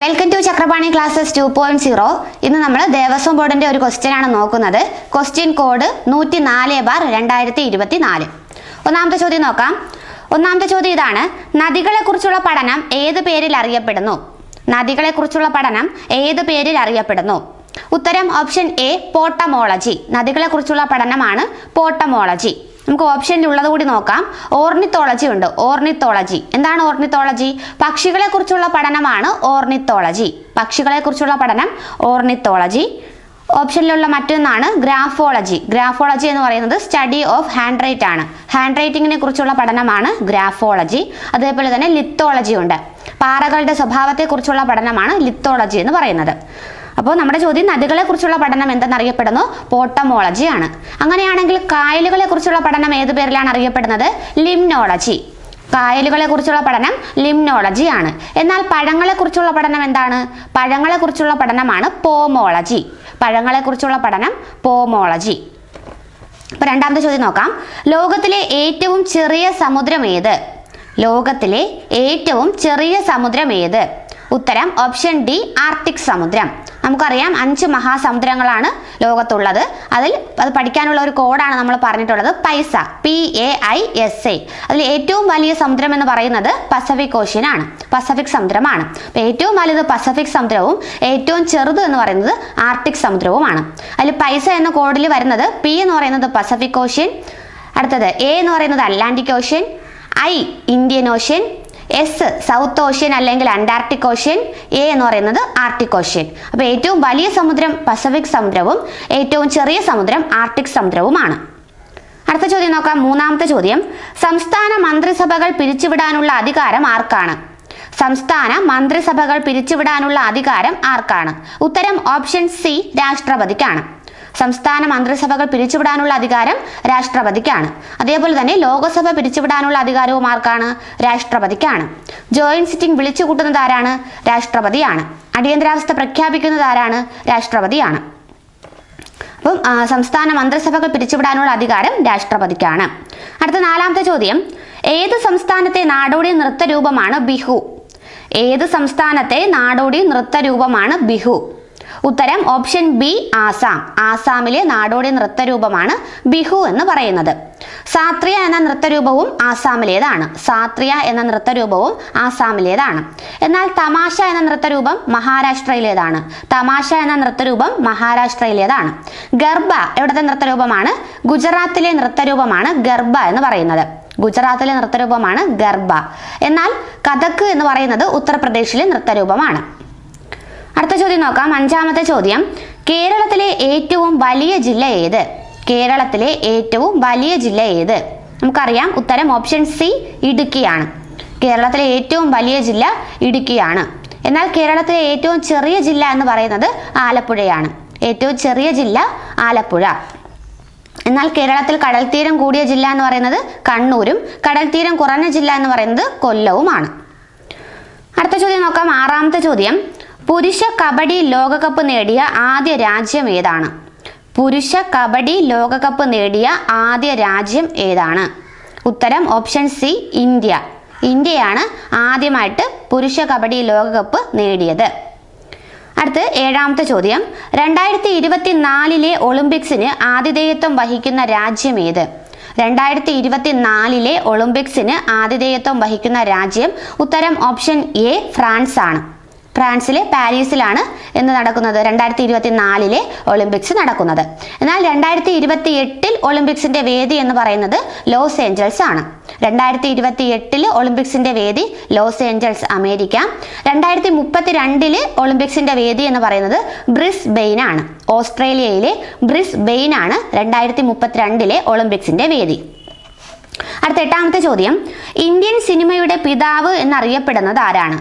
Welcome to Chakrapani classes 2.0. ഇന്ന് നമ്മൾ ദേവസ്വം ബോർഡിന്റെ ഒരു ക്വസ്റ്റ്യൻ ആണ് നോക്കുന്നത്. Question code 104/2024. ഒന്നാമത്തെ ചോദ്യം നോക്കാം. ഒന്നാമത്തെ ചോദ്യം ഇതാണ്: നദികളെ കുറിച്ചുള്ള പഠനം ഏത് പേരിൽ അറിയപ്പെടുന്നു? നദികളെ കുറിച്ചുള്ള പഠനം ഏത് പേരിൽ അറിയപ്പെടുന്നു? ഉത്തരം ഓപ്ഷൻ എ പോട്ടമോളജി. നദികളെ കുറിച്ചുള്ള പഠനമാണ് പോട്ടമോളജി. നമുക്ക് ഓപ്ഷനിൽ ഉള്ളത് കൂടി നോക്കാം. ഓർണിത്തോളജി ഉണ്ട്. ഓർണിത്തോളജി എന്താണ്? ഓർണിത്തോളജി പക്ഷികളെ കുറിച്ചുള്ള പഠനമാണ് ഓർണിത്തോളജി. പക്ഷികളെ കുറിച്ചുള്ള പഠനം ഓർണിത്തോളജി. ഓപ്ഷനിലുള്ള മറ്റൊന്നാണ് ഗ്രാഫോളജി. ഗ്രാഫോളജി എന്ന് പറയുന്നത് സ്റ്റഡി ഓഫ് ഹാൻഡ് റൈറ്റ് ആണ്. ഹാൻഡ് റൈറ്റിങ്ങിനെ കുറിച്ചുള്ള പഠനമാണ് ഗ്രാഫോളജി. അതേപോലെ തന്നെ ലിത്തോളജി ഉണ്ട്. പാറകളുടെ സ്വഭാവത്തെ കുറിച്ചുള്ള പഠനമാണ് ലിത്തോളജി എന്ന് പറയുന്നത്. അപ്പോൾ നമ്മുടെ ചോദ്യം നദികളെ കുറിച്ചുള്ള പഠനം എന്തെന്നറിയപ്പെടുന്നു? പോട്ടമോളജി ആണ്. അങ്ങനെയാണെങ്കിൽ കായലുകളെ കുറിച്ചുള്ള പഠനം ഏത് പേരിലാണ് അറിയപ്പെടുന്നത്? ലിംനോളജി. കായലുകളെ കുറിച്ചുള്ള പഠനം ലിംനോളജി ആണ്. എന്നാൽ പഴങ്ങളെ കുറിച്ചുള്ള പഠനം എന്താണ്? പഴങ്ങളെ കുറിച്ചുള്ള പഠനമാണ് പോമോളജി. പഴങ്ങളെ കുറിച്ചുള്ള പഠനം പോമോളജി. അപ്പൊ രണ്ടാമത്തെ ചോദ്യം നോക്കാം. ലോകത്തിലെ ഏറ്റവും ചെറിയ സമുദ്രം ഏത്? ലോകത്തിലെ ഏറ്റവും ചെറിയ സമുദ്രം ഏത്? ഉത്തരം ഓപ്ഷൻ ഡി ആർട്ടിക് സമുദ്രം. നമുക്കറിയാം 5 മഹാസമുദ്രങ്ങളാണ് ലോകത്തുള്ളത്. അത് പഠിക്കാനുള്ള ഒരു കോഡാണ് നമ്മൾ പറഞ്ഞിട്ടുള്ളത്, പൈസ, PAISA. അതിൽ ഏറ്റവും വലിയ സമുദ്രം എന്ന് പറയുന്നത് പസഫിക് ഓഷ്യൻ ആണ്, പസഫിക് സമുദ്രമാണ്. അപ്പൊ ഏറ്റവും വലുത് പസഫിക് സമുദ്രവും ഏറ്റവും ചെറുത് എന്ന് പറയുന്നത് ആർട്ടിക് സമുദ്രവുമാണ്. അതിൽ പൈസ എന്ന കോഡിൽ വരുന്നത് P എന്ന് പറയുന്നത് പസഫിക് ഓഷ്യൻ, അടുത്തത് A എന്ന് പറയുന്നത് Atlantic ocean, I Indian ocean, S south ocean അല്ലെങ്കിൽ അന്റാർട്ടിക് ഓഷ്യൻ, A എന്ന് പറയുന്നത് ആർട്ടിക് ഓഷ്യൻ. അപ്പോൾ ഏറ്റവും വലിയ സമുദ്രം പസഫിക് സമുദ്രവും ഏറ്റവും ചെറിയ സമുദ്രം ആർട്ടിക് സമുദ്രവുമാണ്. അടുത്ത ചോദ്യം നോക്കാം. മൂന്നാമത്തെ ചോദ്യം: സംസ്ഥാന മന്ത്രിസഭകൾ പിരിച്ചുവിടാനുള്ള അധികാരം ആർക്കാണ്? സംസ്ഥാന മന്ത്രിസഭകൾ പിരിച്ചുവിടാനുള്ള അധികാരം ആർക്കാണ്? ഉത്തരം ഓപ്ഷൻ സി രാഷ്ട്രപതിക്കാണ്. സംസ്ഥാന മന്ത്രിസഭകൾ പിരിച്ചുവിടാനുള്ള അധികാരം രാഷ്ട്രപതിക്കാണ്. അതേപോലെ തന്നെ ലോകസഭ പിരിച്ചുവിടാനുള്ള അധികാരവും ആർക്കാണ്? രാഷ്ട്രപതിക്കാണ്. ജോയിന്റ് സിറ്റിംഗ് വിളിച്ചു കൂട്ടുന്നത് ആരാണ്? രാഷ്ട്രപതിയാണ്. അടിയന്തരാവസ്ഥ പ്രഖ്യാപിക്കുന്നത് ആരാണ്? രാഷ്ട്രപതിയാണ്. അപ്പം സംസ്ഥാന മന്ത്രിസഭകൾ പിരിച്ചുവിടാനുള്ള അധികാരം രാഷ്ട്രപതിക്കാണ്. അടുത്ത നാലാമത്തെ ചോദ്യം: ഏത് സംസ്ഥാനത്തെ നാടോടി നൃത്തരൂപമാണ് ബിഹു? ഏത് സംസ്ഥാനത്തെ നാടോടി നൃത്തരൂപമാണ് ബിഹു? ഉത്തരം ഓപ്ഷൻ ബി ആസാം. ആസാമിലെ നാടോടി നൃത്തരൂപമാണ് ബിഹു എന്ന് പറയുന്നത്. സാത്രിയ എന്ന നൃത്തരൂപവും ആസാമിലേതാണ്. സാത്രിയ എന്ന നൃത്തരൂപവും ആസാമിലേതാണ്. എന്നാൽ തമാശ എന്ന നൃത്തരൂപം മഹാരാഷ്ട്രയിലേതാണ്. തമാശ എന്ന നൃത്തരൂപം മഹാരാഷ്ട്രയിലേതാണ്. ഗർഭ എവിടുത്തെ നൃത്തരൂപമാണ്? ഗുജറാത്തിലെ നൃത്തരൂപമാണ് ഗർഭ എന്ന് പറയുന്നത്. ഗുജറാത്തിലെ നൃത്തരൂപമാണ് ഗർഭ. എന്നാൽ കഥക് എന്ന് പറയുന്നത് ഉത്തർപ്രദേശിലെ നൃത്തരൂപമാണ്. അടുത്ത ചോദ്യം നോക്കാം. അഞ്ചാമത്തെ ചോദ്യം: കേരളത്തിലെ ഏറ്റവും വലിയ ജില്ല ഏത്? കേരളത്തിലെ ഏറ്റവും വലിയ ജില്ല ഏത്? നമുക്കറിയാം ഉത്തരം ഓപ്ഷൻ സി ഇടുക്കിയാണ്. കേരളത്തിലെ ഏറ്റവും വലിയ ജില്ല ഇടുക്കിയാണ്. എന്നാൽ കേരളത്തിലെ ഏറ്റവും ചെറിയ ജില്ല എന്ന് പറയുന്നത് ആലപ്പുഴയാണ്. ഏറ്റവും ചെറിയ ജില്ല ആലപ്പുഴ. എന്നാൽ കേരളത്തിൽ കടൽത്തീരം കൂടിയ ജില്ല എന്ന് പറയുന്നത് കണ്ണൂരും കടൽത്തീരം കുറഞ്ഞ ജില്ല എന്ന് പറയുന്നത് കൊല്ലവുമാണ്. അടുത്ത ചോദ്യം നോക്കാം. ആറാമത്തെ ചോദ്യം: പുരുഷ കബഡി ലോകകപ്പ് നേടിയ ആദ്യ രാജ്യം ഏതാണ്? പുരുഷ കബഡി ലോകകപ്പ് നേടിയ ആദ്യ രാജ്യം ഏതാണ്? ഉത്തരം ഓപ്ഷൻ സി ഇന്ത്യ. ഇന്ത്യയാണ് ആദ്യമായിട്ട് പുരുഷ കബഡി ലോകകപ്പ് നേടിയത്. അടുത്ത് ഏഴാമത്തെ ചോദ്യം: 2024 ഒളിമ്പിക്സിന് ആതിഥേയത്വം വഹിക്കുന്ന രാജ്യം ഏത്? 2024 ഒളിമ്പിക്സിന് ആതിഥേയത്വം വഹിക്കുന്ന രാജ്യം? ഉത്തരം ഓപ്ഷൻ എ ഫ്രാൻസ് ആണ്. ഫ്രാൻസിലെ പാരീസിലാണ് എന്ന് നടക്കുന്നത് 2024 ഒളിമ്പിക്സ് നടക്കുന്നത്. എന്നാൽ 2028 ഒളിമ്പിക്സിന്റെ വേദി എന്ന് പറയുന്നത് ലോസ് ഏഞ്ചൽസ് ആണ്. 2028 ഒളിമ്പിക്സിന്റെ വേദി ലോസ് ഏഞ്ചൽസ്, അമേരിക്ക. 2032 ഒളിമ്പിക്സിന്റെ വേദി എന്ന് പറയുന്നത് ബ്രിസ്ബെയിൻ ആണ്. ഓസ്ട്രേലിയയിലെ ബ്രിസ്ബെയിൻ ആണ് 2032 ഒളിമ്പിക്സിന്റെ വേദി. അടുത്ത എട്ടാമത്തെ ചോദ്യം: ഇന്ത്യൻ സിനിമയുടെ പിതാവ് എന്നറിയപ്പെടുന്നത് ആരാണ്?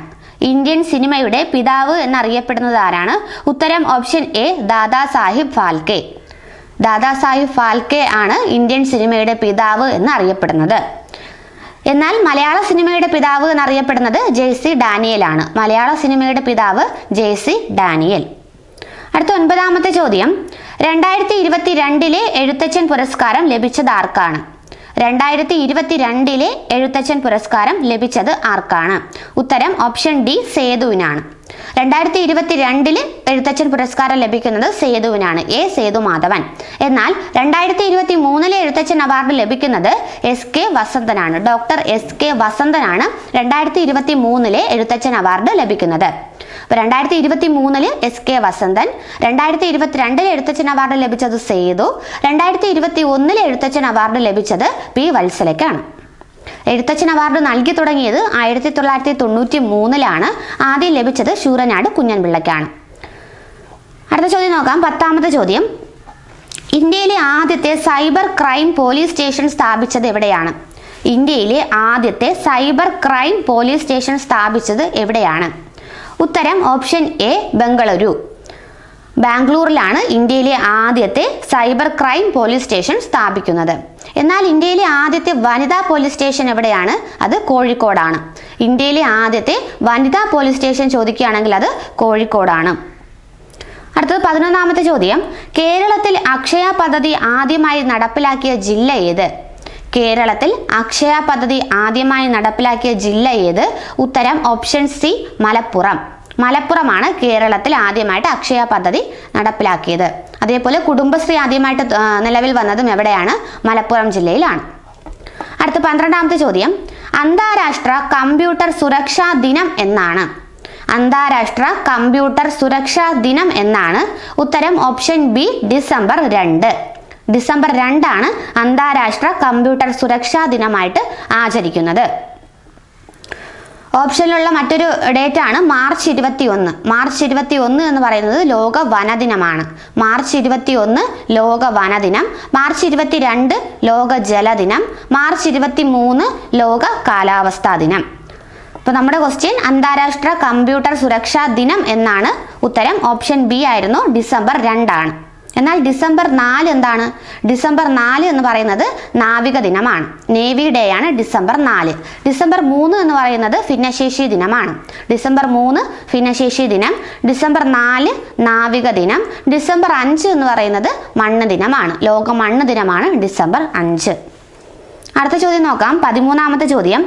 ഇന്ത്യൻ സിനിമയുടെ പിതാവ് എന്നറിയപ്പെടുന്നത് ആരാണ്? ഉത്തരം ഓപ്ഷൻ എ ദാദാ സാഹിബ് ഫാൽക്കെ. ദാദാ സാഹിബ് ഫാൽക്കെ ആണ് ഇന്ത്യൻ സിനിമയുടെ പിതാവ് എന്നറിയപ്പെടുന്നത്. എന്നാൽ മലയാള സിനിമയുടെ പിതാവ് എന്നറിയപ്പെടുന്നത് JC ഡാനിയൽ ആണ്. മലയാള സിനിമയുടെ പിതാവ് JC ഡാനിയൽ. അടുത്ത ഒൻപതാമത്തെ ചോദ്യം: 2022 എഴുത്തച്ഛൻ പുരസ്കാരം ലഭിച്ചത് ആർക്കാണ്? 2022 എഴുത്തച്ഛൻ പുരസ്കാരം ലഭിച്ചത് ആർക്കാണ്? ഉത്തരം ഓപ്ഷൻ ഡി സേതുവിനാണ്. 2022 എഴുത്തച്ഛൻ പുരസ്കാരം ലഭിക്കുന്നത് സേതുവിനാണ്, എ സേതുമാധവൻ. എന്നാൽ 2023 എഴുത്തച്ഛൻ അവാർഡ് ലഭിക്കുന്നത് SK വസന്തനാണ്. ഡോക്ടർ SK വസന്തനാണ് 2023 എഴുത്തച്ഛൻ അവാർഡ് ലഭിക്കുന്നത്. 2023 SK വസന്തൻ, 2022 എഴുത്തച്ഛൻ അവാർഡ് ലഭിച്ചത് സേതു, 2021 എഴുത്തച്ഛൻ അവാർഡ് ലഭിച്ചത് P വത്സലയ്ക്കാണ്. എഴുത്തച്ഛൻ അവാർഡ് നൽകി തുടങ്ങിയത് 1993 ആദ്യം ലഭിച്ചത് ശൂരനാട് കുഞ്ഞൻപിള്ളയ്ക്കാണ്. അടുത്ത ചോദ്യം നോക്കാം. 10ാമത്തെ ചോദ്യം. ഇന്ത്യയിലെ ആദ്യത്തെ സൈബർ ക്രൈം പോലീസ് സ്റ്റേഷൻ സ്ഥാപിച്ചത് എവിടെയാണ്? ഇന്ത്യയിലെ ആദ്യത്തെ സൈബർ ക്രൈം പോലീസ് സ്റ്റേഷൻ സ്ഥാപിച്ചത് എവിടെയാണ്? ഉത്തരം ഓപ്ഷൻ എ ബംഗളൂരു. ബാംഗ്ലൂരിലാണ് ഇന്ത്യയിലെ ആദ്യത്തെ സൈബർ ക്രൈം പോലീസ് സ്റ്റേഷൻ സ്ഥാപിക്കുന്നത്. എന്നാൽ ഇന്ത്യയിലെ ആദ്യത്തെ വനിതാ പോലീസ് സ്റ്റേഷൻ എവിടെയാണ്? അത് കോഴിക്കോടാണ്. ഇന്ത്യയിലെ ആദ്യത്തെ വനിതാ പോലീസ് സ്റ്റേഷൻ ചോദിക്കുകയാണെങ്കിൽ അത് കോഴിക്കോടാണ്. അടുത്തത് 11ാമത്തെ ചോദ്യം. കേരളത്തിൽ അക്ഷയ പദ്ധതി ആദ്യമായി നടപ്പിലാക്കിയ ജില്ല ഏത്? കേരളത്തിൽ അക്ഷയ പദ്ധതി ആദ്യമായി നടപ്പിലാക്കിയ ജില്ല ഏത്? ഉത്തരം ഓപ്ഷൻ സി മലപ്പുറം. മലപ്പുറമാണ് കേരളത്തിൽ ആദ്യമായിട്ട് അക്ഷയ പദ്ധതി നടപ്പിലാക്കിയത്. അതേപോലെ കുടുംബശ്രീ ആദ്യമായിട്ട് നിലവിൽ വന്നതും എവിടെയാണ്? മലപ്പുറം ജില്ലയിലാണ്. അടുത്ത 12ാമത്തെ ചോദ്യം. അന്താരാഷ്ട്ര കമ്പ്യൂട്ടർ സുരക്ഷാ ദിനം എന്നാണ്? അന്താരാഷ്ട്ര കമ്പ്യൂട്ടർ സുരക്ഷാ ദിനം എന്നാണ്? ഉത്തരം ഓപ്ഷൻ ബി ഡിസംബർ 2. ഡിസംബർ 2 അന്താരാഷ്ട്ര കമ്പ്യൂട്ടർ സുരക്ഷാ ദിനമായിട്ട് ആചരിക്കുന്നത്. ഓപ്ഷനിലുള്ള മറ്റൊരു ഡേറ്റ് ആണ് മാർച്ച് 21. മാർച്ച് 21 എന്ന് പറയുന്നത് ലോക വനദിനമാണ്. മാർച്ച് 21 ലോക വനദിനം, മാർച്ച് 22 ലോക ജലദിനം, മാർച്ച് 23 ലോക കാലാവസ്ഥാ ദിനം. അപ്പോൾ നമ്മുടെ ക്വസ്റ്റ്യൻ അന്താരാഷ്ട്ര കമ്പ്യൂട്ടർ സുരക്ഷാ ദിനം എന്നാണ്. ഉത്തരം ഓപ്ഷൻ ബി ആയിരുന്നു, ഡിസംബർ 2. എന്നാൽ ഡിസംബർ 4 എന്താണ്? ഡിസംബർ 4 എന്ന് പറയുന്നത് നാവിക ദിനമാണ്. നേവി ഡേ ആണ് ഡിസംബർ 4. ഡിസംബർ 3 എന്ന് പറയുന്നത് ഭിന്നശേഷി ദിനമാണ്. ഡിസംബർ 3 ഭിന്നശേഷി ദിനം, ഡിസംബർ 4 നാവിക ദിനം, ഡിസംബർ 5 എന്ന് പറയുന്നത് മണ്ണ് ദിനമാണ്. ലോക മണ്ണ് ദിനമാണ് ഡിസംബർ 5. അടുത്ത ചോദ്യം നോക്കാം. 13ാമത്തെ ചോദ്യം.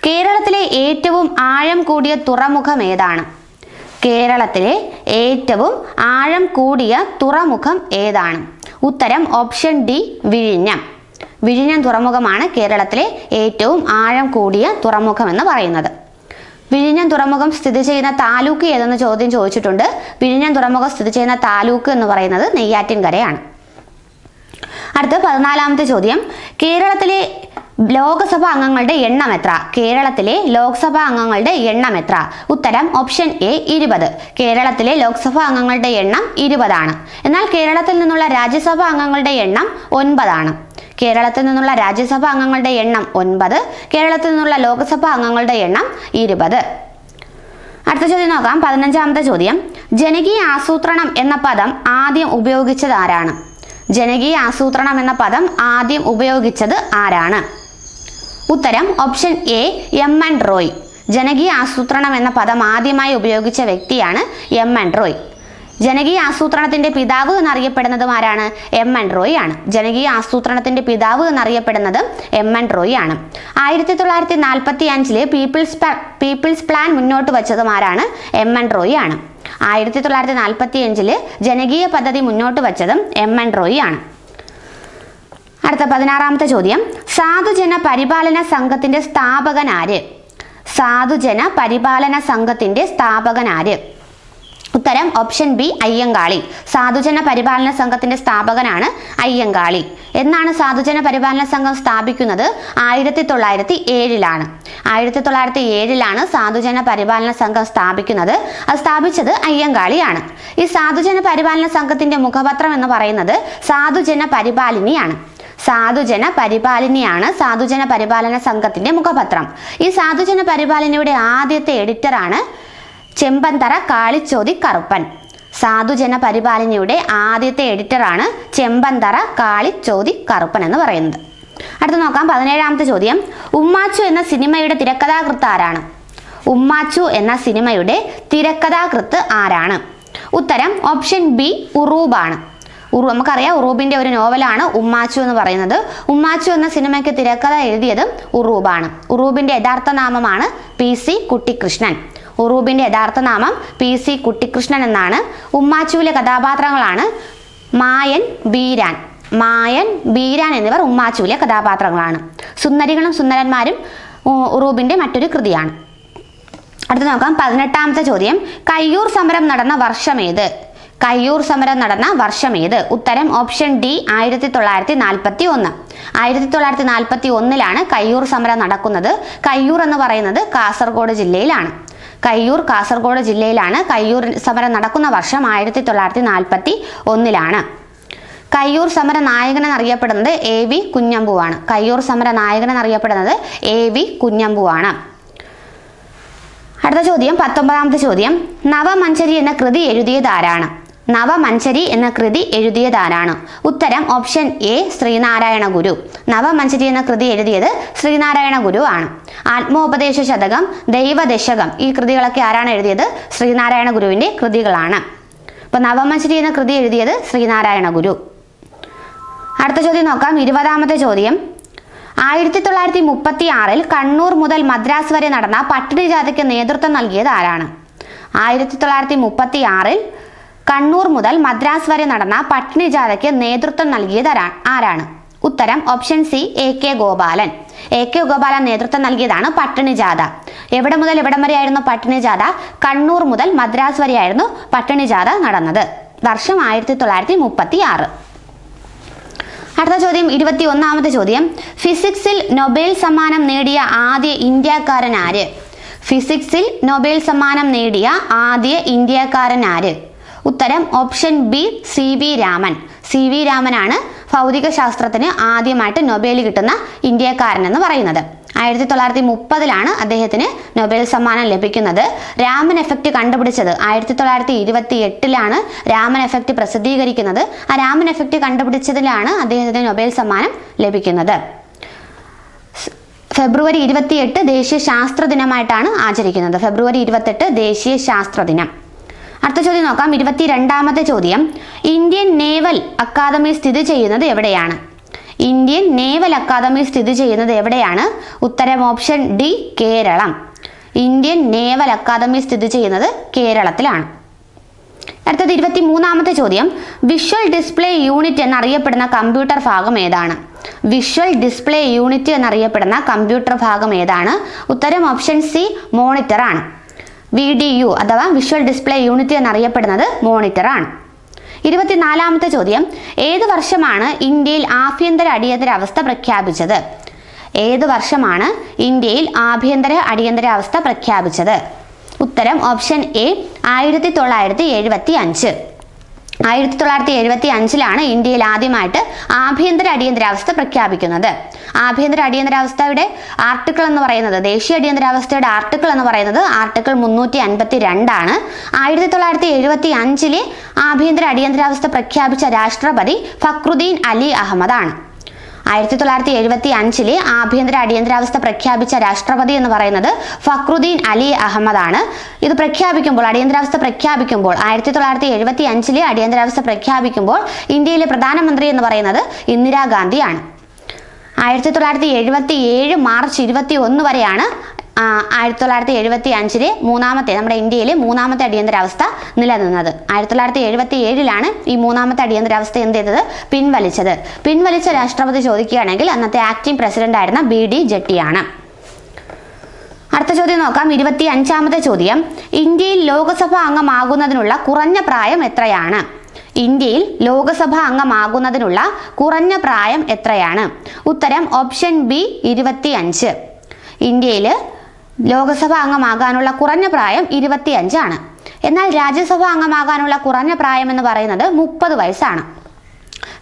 കേരളത്തിലെ ഏറ്റവും ആഴം കൂടിയ തുറമുഖം ഏതാണ്? കേരളത്തിലെ ഏറ്റവും ആഴം കൂടിയ തുറമുഖം ഏതാണ്? ഉത്തരം ഓപ്ഷൻ ഡി വിഴിഞ്ഞം. വിഴിഞ്ഞം തുറമുഖമാണ് കേരളത്തിലെ ഏറ്റവും ആഴം കൂടിയ തുറമുഖം എന്ന് പറയുന്നത്. വിഴിഞ്ഞം തുറമുഖം സ്ഥിതി ചെയ്യുന്ന താലൂക്ക് ഏതെന്ന് ചോദ്യം ചോദിച്ചിട്ടുണ്ട്. വിഴിഞ്ഞം തുറമുഖം സ്ഥിതി ചെയ്യുന്ന താലൂക്ക് എന്ന് പറയുന്നത് നെയ്യാറ്റിൻകരയാണ്. അടുത്ത 14ാമത്തെ ചോദ്യം. കേരളത്തിലെ ലോകസഭാ അംഗങ്ങളുടെ എണ്ണം എത്ര? കേരളത്തിലെ ലോക്സഭാ അംഗങ്ങളുടെ എണ്ണം എത്ര? ഉത്തരം ഓപ്ഷൻ എ 20. കേരളത്തിലെ ലോക്സഭാ അംഗങ്ങളുടെ എണ്ണം 20. എന്നാൽ കേരളത്തിൽ നിന്നുള്ള രാജ്യസഭാ അംഗങ്ങളുടെ എണ്ണം 9. കേരളത്തിൽ നിന്നുള്ള രാജ്യസഭാ അംഗങ്ങളുടെ എണ്ണം 9. കേരളത്തിൽ നിന്നുള്ള ലോക്സഭാ അംഗങ്ങളുടെ എണ്ണം 20. അടുത്ത ചോദ്യം നോക്കാം. 15ാമത്തെ ചോദ്യം. ജനകീയ ആസൂത്രണം എന്ന പദം ആദ്യം ഉപയോഗിച്ചത് ആരാണ്? ജനകീയ ആസൂത്രണം എന്ന പദം ആദ്യം ഉപയോഗിച്ചത് ആരാണ്? ഉത്തരം ഓപ്ഷൻ എ എം.എൻ. റോയ്. ജനകീയ ആസൂത്രണം എന്ന പദം ആദ്യമായി ഉപയോഗിച്ച വ്യക്തിയാണ് എം.എൻ. റോയ്. ജനകീയ ആസൂത്രണത്തിന്റെ പിതാവ് എന്നറിയപ്പെടുന്നതും ആരാണ്? എം.എൻ. റോയ് ആണ്. ജനകീയ ആസൂത്രണത്തിന്റെ പിതാവ് എന്നറിയപ്പെടുന്നത് എം.എൻ. റോയ് ആണ്. 1945 പീപ്പിൾസ് പ്ലാൻ മുന്നോട്ട് വച്ചതും ആരാണ്? എം.എൻ. റോയ് ആണ്. 1945 ജനകീയ പദ്ധതി മുന്നോട്ട് വച്ചതും എം.എൻ. റോയ് ആണ്. അടുത്ത 16ാമത്തെ ചോദ്യം. സാധുജന പരിപാലന സംഘത്തിന്റെ സ്ഥാപകൻ ആര്? സാധുജന പരിപാലന സംഘത്തിന്റെ സ്ഥാപകൻ ആര്? ഉത്തരം ഓപ്ഷൻ ബി അയ്യങ്കാളി. സാധുജന പരിപാലന സംഘത്തിന്റെ സ്ഥാപകനാണ് അയ്യങ്കാളി. എന്നാണ് സാധുജന പരിപാലന സംഘം സ്ഥാപിക്കുന്നത്? 1907. 1907 സാധുജന പരിപാലന സംഘം സ്ഥാപിക്കുന്നത്. അത് സ്ഥാപിച്ചത് അയ്യങ്കാളിയാണ്. ഈ സാധുജന പരിപാലന സംഘത്തിന്റെ മുഖപത്രം എന്ന് പറയുന്നത് സാധുജന പരിപാലിനിയാണ്. സാധുജന പരിപാലിനിയാണ് സാധുജന പരിപാലന സംഘത്തിന്റെ മുഖപത്രം. ഈ സാധുജന പരിപാലിനിയുടെ ആദ്യത്തെ എഡിറ്ററാണ് ചെമ്പന്തറ കാളിച്ചോതി കറുപ്പൻ. സാധുജന പരിപാലനയുടെ ആദ്യത്തെ എഡിറ്ററാണ് ചെമ്പന്തറ കാളിച്ചോതി കറുപ്പൻ എന്ന് പറയുന്നത്. അടുത്ത നോക്കാം. 17ാമത്തെ ചോദ്യം. ഉമ്മാച്ചു എന്ന സിനിമയുടെ തിരക്കഥാകൃത്ത് ആരാണ്? ഉമ്മാച്ചു എന്ന സിനിമയുടെ തിരക്കഥാകൃത്ത് ആരാണ്? ഉത്തരം ഓപ്ഷൻ ബി ഉറൂബാണ്. നമുക്കറിയാം ഉറൂബിന്റെ ഒരു നോവലാണ് ഉമ്മാച്ചു എന്ന് പറയുന്നത്. ഉമ്മാച്ചു എന്ന സിനിമയ്ക്ക് തിരക്കഥ എഴുതിയതും ഉറൂബാണ്. ഉറൂബിന്റെ യഥാർത്ഥ നാമമാണ് PC കുട്ടിക്കൃഷ്ണൻ. ഉറൂബിന്റെ യഥാർത്ഥ നാമം PC കുട്ടിക്കൃഷ്ണൻ എന്നാണ്. ഉമ്മാച്ചുവിലെ കഥാപാത്രങ്ങളാണ് മായൻ, ബീരാൻ എന്നിവർ ഉമ്മാച്ചുവിലെ കഥാപാത്രങ്ങളാണ്. സുന്ദരികളും സുന്ദരന്മാരും ഉറൂബിന്റെ മറ്റൊരു കൃതിയാണ്. അടുത്ത് നോക്കാം 18ാമത്തെ ചോദ്യം. കയ്യൂർ സമരം നടന്ന വർഷമേത്? ഉത്തരം ഓപ്ഷൻ ഡി 1941. 1941 കയ്യൂർ സമരം നടക്കുന്നത്. കയ്യൂർ എന്ന് പറയുന്നത് കാസർഗോഡ് ജില്ലയിലാണ്. കയ്യൂർ സമരം നടക്കുന്ന വർഷം 1941. കയ്യൂർ സമര നായകനെന്നറിയപ്പെടുന്നത് AV കുഞ്ഞമ്പുവാണ്. അടുത്ത ചോദ്യം 19ാമത്തെ ചോദ്യം. നവമഞ്ചരി എന്ന കൃതി എഴുതിയതാരാണ്? ഉത്തരം ഓപ്ഷൻ എ ശ്രീനാരായണ ഗുരു. നവമഞ്ചരി എന്ന കൃതി എഴുതിയത് ശ്രീനാരായണ ഗുരു ആണ്. ആത്മോപദേശ ശതകം, ദൈവദശകം ഈ കൃതികളൊക്കെ ആരാണ് എഴുതിയത്? ശ്രീനാരായണ ഗുരുവിന്റെ കൃതികളാണ്. അപ്പൊ നവമഞ്ചരി എന്ന കൃതി എഴുതിയത് ശ്രീനാരായണ ഗുരു. അടുത്ത ചോദ്യം നോക്കാം 20ാമത്തെ ചോദ്യം. 1936 കണ്ണൂർ മുതൽ മദ്രാസ് വരെ നടന്ന പട്ടിണി ജാഥയ്ക്ക് നേതൃത്വം നൽകിയത് ആരാണ്? 1936 കണ്ണൂർ മുതൽ മദ്രാസ് വരെ നടന്ന പട്ടിണി ജാഥയ്ക്ക് നേതൃത്വം നൽകിയത് ആരാണ്? ഉത്തരം option C AK Gopalan. AK Gopalan നേതൃത്വം നൽകിയതാണ് പട്ടിണി ജാഥ. എവിടെ മുതൽ എവിടം വരെയായിരുന്നു പട്ടിണി ജാഥ? കണ്ണൂർ മുതൽ മദ്രാസ് വരെയായിരുന്നു പട്ടിണി ജാഥ നടന്നത്. വർഷം 1936. അടുത്ത ചോദ്യം 21ാമത്തെ ചോദ്യം. ഫിസിക്സിൽ നൊബേൽ സമ്മാനം നേടിയ ആദ്യ ഇന്ത്യക്കാരൻ ആര്? ഉത്തരം option B CV Raman. CV രാമനാണ് ഭൗതിക ശാസ്ത്രത്തിന് ആദ്യമായിട്ട് നൊബേൽ കിട്ടുന്ന ഇന്ത്യക്കാരൻ എന്ന് പറയുന്നത്. 1930 അദ്ദേഹത്തിന് നൊബേൽ സമ്മാനം ലഭിക്കുന്നത്. രാമൻ എഫക്റ്റ് കണ്ടുപിടിച്ചത് 1928 രാമൻ എഫക്റ്റ് പ്രസിദ്ധീകരിക്കുന്നത്. ആ രാമൻ എഫക്റ്റ് കണ്ടുപിടിച്ചതിലാണ് അദ്ദേഹത്തിന് നൊബേൽ സമ്മാനം ലഭിക്കുന്നത്. ഫെബ്രുവരി 28 ദേശീയ ശാസ്ത്ര ദിനമായിട്ടാണ് ആചരിക്കുന്നത്. ഫെബ്രുവരി 28 ദേശീയ ശാസ്ത്ര ദിനം. അടുത്ത ചോദ്യം നോക്കാം 22ാമത്തെ ചോദ്യം. ഇന്ത്യൻ നേവൽ അക്കാദമി സ്ഥിതി ചെയ്യുന്നത് എവിടെയാണ്? ഉത്തരം ഓപ്ഷൻ ഡി കേരളം. ഇന്ത്യൻ നേവൽ അക്കാദമി സ്ഥിതി ചെയ്യുന്നത് കേരളത്തിലാണ്. അടുത്തത് 23ാമത്തെ ചോദ്യം. വിഷ്വൽ ഡിസ്പ്ലേ യൂണിറ്റ് എന്നറിയപ്പെടുന്ന കമ്പ്യൂട്ടർ ഭാഗം ഏതാണ്? ഉത്തരം ഓപ്ഷൻ സി മോണിറ്റർ ആണ്. VDU അഥവാ വിഷ്വൽ ഡിസ്പ്ലേ യൂണിറ്റ് എന്നറിയപ്പെടുന്നത് മോണിറ്റർ ആണ്. 24ാമത്തെ ചോദ്യം. ഏത് വർഷമാണ് ഇന്ത്യയിൽ ആഭ്യന്തര അടിയന്തരാവസ്ഥ പ്രഖ്യാപിച്ചത്? ഉത്തരം ഓപ്ഷൻ എ 1975. 1975 ഇന്ത്യയിൽ ആദ്യമായിട്ട് ആഭ്യന്തര അടിയന്തരാവസ്ഥ പ്രഖ്യാപിക്കുന്നത്. ആഭ്യന്തര അടിയന്തരാവസ്ഥയുടെ ആർട്ടിക്കിൾ എന്ന് പറയുന്നത്, ദേശീയ അടിയന്തരാവസ്ഥയുടെ ആർട്ടിക്കിൾ എന്ന് പറയുന്നത് ആർട്ടിക്കിൾ 352 ആണ്. 1975 ആഭ്യന്തര അടിയന്തരാവസ്ഥ പ്രഖ്യാപിച്ച രാഷ്ട്രപതി ഫക്രുദ്ദീൻ അലി അഹമ്മദ് ആണ്. 1975 ആഭ്യന്തര അടിയന്തരാവസ്ഥ പ്രഖ്യാപിച്ച രാഷ്ട്രപതി എന്ന് പറയുന്നത് ഫക്രുദ്ദീൻ അലി അഹമ്മദ് ആണ്. ഇത് പ്രഖ്യാപിക്കുമ്പോൾ 1975 അടിയന്തരാവസ്ഥ പ്രഖ്യാപിക്കുമ്പോൾ ഇന്ത്യയിലെ പ്രധാനമന്ത്രി എന്ന് പറയുന്നത് ഇന്ദിരാഗാന്ധിയാണ്. 1977 മാർച്ച് 21 വരെയാണ് 1975 നമ്മുടെ ഇന്ത്യയിലെ മൂന്നാമത്തെ അടിയന്തരാവസ്ഥ നിലനിന്നത്. 1977 ഈ മൂന്നാമത്തെ അടിയന്തരാവസ്ഥ എന്ത് ചെയ്തത്? പിൻവലിച്ച രാഷ്ട്രപതി ചോദിക്കുകയാണെങ്കിൽ അന്നത്തെ ആക്ടിംഗ് പ്രസിഡന്റ് ആയിരുന്ന BD ജെട്ടിയാണ്. അടുത്ത ചോദ്യം നോക്കാം 25ാമത്തെ ചോദ്യം. ഇന്ത്യയിൽ ലോകസഭാ അംഗമാകുന്നതിനുള്ള കുറഞ്ഞ പ്രായം എത്രയാണ്? ഉത്തരം ഓപ്ഷൻ ബി 25. ഇന്ത്യയിൽ ലോകസഭാ അംഗമാകാനുള്ള കുറഞ്ഞ പ്രായം 25 ആണ്. എന്നാൽ രാജ്യസഭാ അംഗമാകാനുള്ള കുറഞ്ഞ പ്രായം എന്ന് പറയുന്നത് 30 വയസ്സാണ്.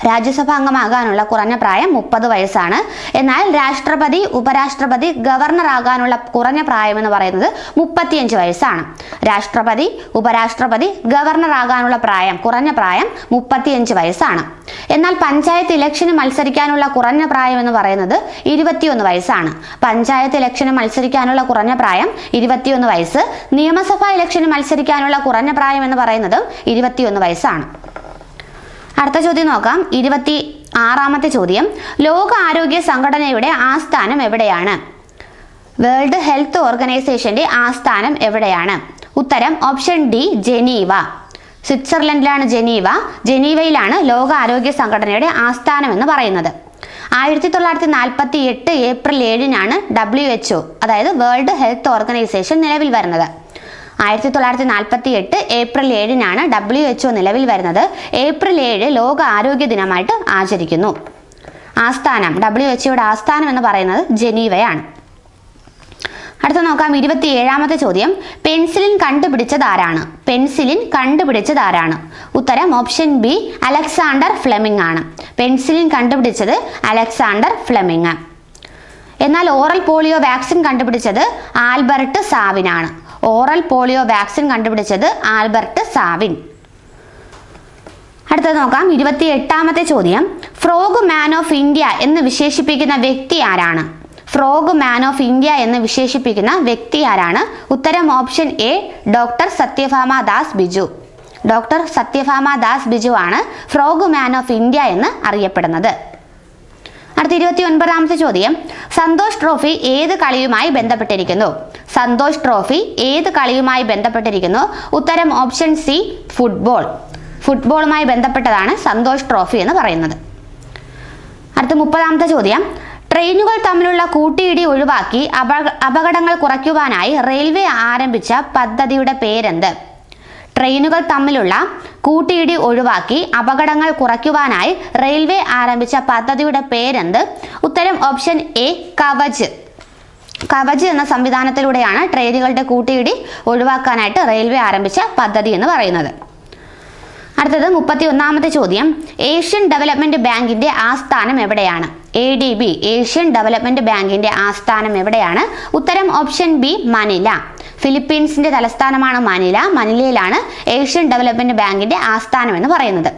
രാജ്യസഭാ അംഗമാകാനുള്ള കുറഞ്ഞ പ്രായം 30 വയസ്സാണ്. എന്നാൽ രാഷ്ട്രപതി, ഉപരാഷ്ട്രപതി, ഗവർണർ ആകാനുള്ള കുറഞ്ഞ പ്രായം എന്ന് പറയുന്നത് 35 വയസ്സാണ്. രാഷ്ട്രപതി, ഉപരാഷ്ട്രപതി, ഗവർണർ ആകാനുള്ള കുറഞ്ഞ പ്രായം 35 വയസ്സാണ്. എന്നാൽ പഞ്ചായത്ത് ഇലക്ഷന് മത്സരിക്കാനുള്ള കുറഞ്ഞ പ്രായം എന്ന് പറയുന്നത് 21 വയസ്സാണ്. പഞ്ചായത്ത് ഇലക്ഷന് മത്സരിക്കാനുള്ള കുറഞ്ഞ പ്രായം 21 വയസ്സ്. നിയമസഭാ ഇലക്ഷന് മത്സരിക്കാനുള്ള കുറഞ്ഞ പ്രായം എന്ന് പറയുന്നത് 21 വയസ്സാണ്. അടുത്ത ചോദ്യം നോക്കാം. 26ാമത്തെ ചോദ്യം. ലോക ആരോഗ്യ സംഘടനയുടെ ആസ്ഥാനം എവിടെയാണ്? വേൾഡ് ഹെൽത്ത് ഓർഗനൈസേഷന്റെ ആസ്ഥാനം എവിടെയാണ്? ഉത്തരം ഓപ്ഷൻ ഡി, ജനീവ. സ്വിറ്റ്സർലൻഡിലാണ് ജനീവ. ജനീവയിലാണ് ലോക ആരോഗ്യ സംഘടനയുടെ ആസ്ഥാനം എന്ന് പറയുന്നത്. 1948 ഏപ്രിൽ 7-നാണ് WHO, അതായത് വേൾഡ് ഹെൽത്ത് ഓർഗനൈസേഷൻ നിലവിൽ വരുന്നത്. 1948 ഏപ്രിൽ 7-നാണ് WHO നിലവിൽ വരുന്നത്. ഏപ്രിൽ 7 ലോക ആരോഗ്യ ദിനമായിട്ട് ആചരിക്കുന്നു. ആസ്ഥാനം, WHOയുടെ ആസ്ഥാനം എന്ന് പറയുന്നത് ജനീവയാണ്. അടുത്ത നോക്കാം. 27ാമത്തെ ചോദ്യം. പെൻസിലിൻ കണ്ടുപിടിച്ചത് ആരാണ്? പെൻസിലിൻ കണ്ടുപിടിച്ചത് ആരാണ്? ഉത്തരം ഓപ്ഷൻ ബി, അലക്സാണ്ടർ ഫ്ലെമിംഗ് ആണ്. പെൻസിലിൻ കണ്ടുപിടിച്ചത് അലക്സാണ്ടർ ഫ്ലെമിംഗ്. എന്നാൽ ഓറൽ പോളിയോ വാക്സിൻ കണ്ടുപിടിച്ചത് ആൽബർട്ട് സാവിൻ ആണ്. ഓറൽ പോളിയോ വാക്സിൻ കണ്ടുപിടിച്ചത് ആൽബർട്ട് സാവിൻ. അടുത്തത് നോക്കാം. 28ാമത്തെ ചോദ്യം. ഫ്രോഗ് മാൻ ഓഫ് ഇന്ത്യ എന്ന് വിശേഷിപ്പിക്കുന്ന വ്യക്തി ആരാണ്? ഫ്രോഗ് മാൻ ഓഫ് ഇന്ത്യ എന്ന് വിശേഷിപ്പിക്കുന്ന വ്യക്തി ആരാണ്? ഉത്തരം option A, doctor Satyabhama Das Biju. Doctor Satyabhama Das Biju ആണ് ഫ്രോഗ് മാൻ ഓഫ് ഇന്ത്യ എന്ന് അറിയപ്പെടുന്നത്. അടുത്ത 29ാമത്തെ ചോദ്യം. സന്തോഷ് ട്രോഫി ഏത് കളിയുമായി ബന്ധപ്പെട്ടിരിക്കുന്നു? സന്തോഷ് ട്രോഫി ഏത് കളിയുമായി ബന്ധപ്പെട്ടിരിക്കുന്നു? ഉത്തരം ഓപ്ഷൻ സി, ഫുട്ബോൾ. ഫുട്ബോളുമായി ബന്ധപ്പെട്ടതാണ് സന്തോഷ് ട്രോഫി എന്ന് പറയുന്നത്. അടുത്ത 30ാമത്തെ ചോദ്യം. ട്രെയിനുകൾ തമ്മിലുള്ള കൂട്ടിയിടി ഒഴിവാക്കി അപകടങ്ങൾ കുറയ്ക്കുവാനായി റെയിൽവേ ആരംഭിച്ച പദ്ധതിയുടെ പേരെന്ത്? ട്രെയിനുകൾ തമ്മിലുള്ള കൂട്ടിയിടി ഒഴിവാക്കി അപകടങ്ങൾ കുറയ്ക്കുവാനായി റെയിൽവേ ആരംഭിച്ച പദ്ധതിയുടെ പേരെന്ത്? ഉത്തരം ഓപ്ഷൻ എ, കവച്. കവച് എന്ന സംവിധാനത്തിലൂടെയാണ് ട്രെയിനുകളുടെ കൂട്ടിയിടി ഒഴിവാക്കാനായിട്ട് റെയിൽവേ ആരംഭിച്ച പദ്ധതി എന്ന് പറയുന്നത്. അടുത്തത് 31ാമത്തെ ചോദ്യം. ഏഷ്യൻ ഡെവലപ്മെന്റ് ബാങ്കിന്റെ ആസ്ഥാനം എവിടെയാണ്? ADB, ഏഷ്യൻ ഡെവലപ്മെന്റ് ബാങ്കിന്റെ ആസ്ഥാനം എവിടെയാണ്? ഉത്തരം ഓപ്ഷൻ ബി, മനില. ഫിലിപ്പീൻസിന്റെ തലസ്ഥാനമാണ് മനില. മനിലയിലാണ് ഏഷ്യൻ ഡെവലപ്മെന്റ് ബാങ്കിന്റെ ആസ്ഥാനം എന്ന് പറയുന്നത്.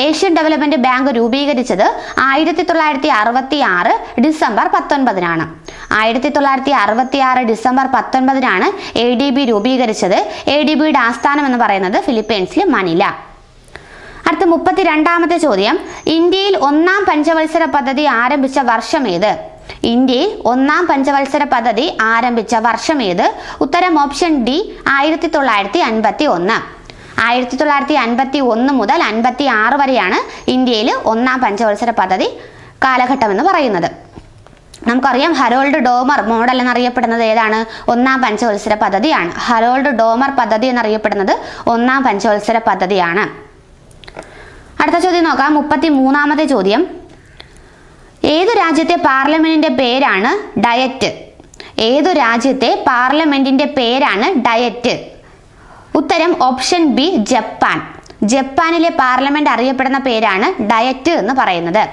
ഏഷ്യൻ ഡെവലപ്മെന്റ് ബാങ്ക് രൂപീകരിച്ചത് 1966 ഡിസംബർ 19-നാണ്. 1966 ഡിസംബർ 19-നാണ് ADB രൂപീകരിച്ചത്. ADBയുടെ ആസ്ഥാനം എന്ന് പറയുന്നത് ഫിലിപ്പീൻസിലെ മനില. അടുത്ത 32ാമത്തെ ചോദ്യം. ഇന്ത്യയിൽ ഒന്നാം പഞ്ചവത്സര പദ്ധതി ആരംഭിച്ച വർഷം ഏത്? ഇന്ത്യയിൽ ഒന്നാം പഞ്ചവത്സര പദ്ധതി ആരംഭിച്ച വർഷം ഏത്? ഉത്തരം ഓപ്ഷൻ ഡി, 1951. 1951 മുതൽ 56 വരെയാണ് ഇന്ത്യയിൽ ഒന്നാം പഞ്ചവത്സര പദ്ധതി കാലഘട്ടം എന്ന് പറയുന്നത്. നമുക്കറിയാം, ഹരോൾഡ് ഡോമർ മോഡൽ എന്നറിയപ്പെടുന്നത് ഏതാണ്? ഒന്നാം പഞ്ചവത്സര പദ്ധതിയാണ്. ഹരോൾഡ് ഡോമർ പദ്ധതി എന്നറിയപ്പെടുന്നത് ഒന്നാം പഞ്ചവത്സര പദ്ധതിയാണ്. അടുത്ത ചോദ്യം നോക്കാം. 33ാമത്തെ ചോദ്യം. ഏതു രാജ്യത്തെ പാർലമെന്റിന്റെ പേരാണ് ഡയറ്റ്? ഏതു രാജ്യത്തെ പാർലമെന്റിന്റെ പേരാണ് ഡയറ്റ്? ഉത്തരം ഓപ്ഷൻ ബി, ജപ്പാൻ. ജപ്പാനിലെ പാർലമെന്റ് അറിയപ്പെടുന്ന പേരാണ് ഡയറ്റ് എന്ന് പറയുന്നത്.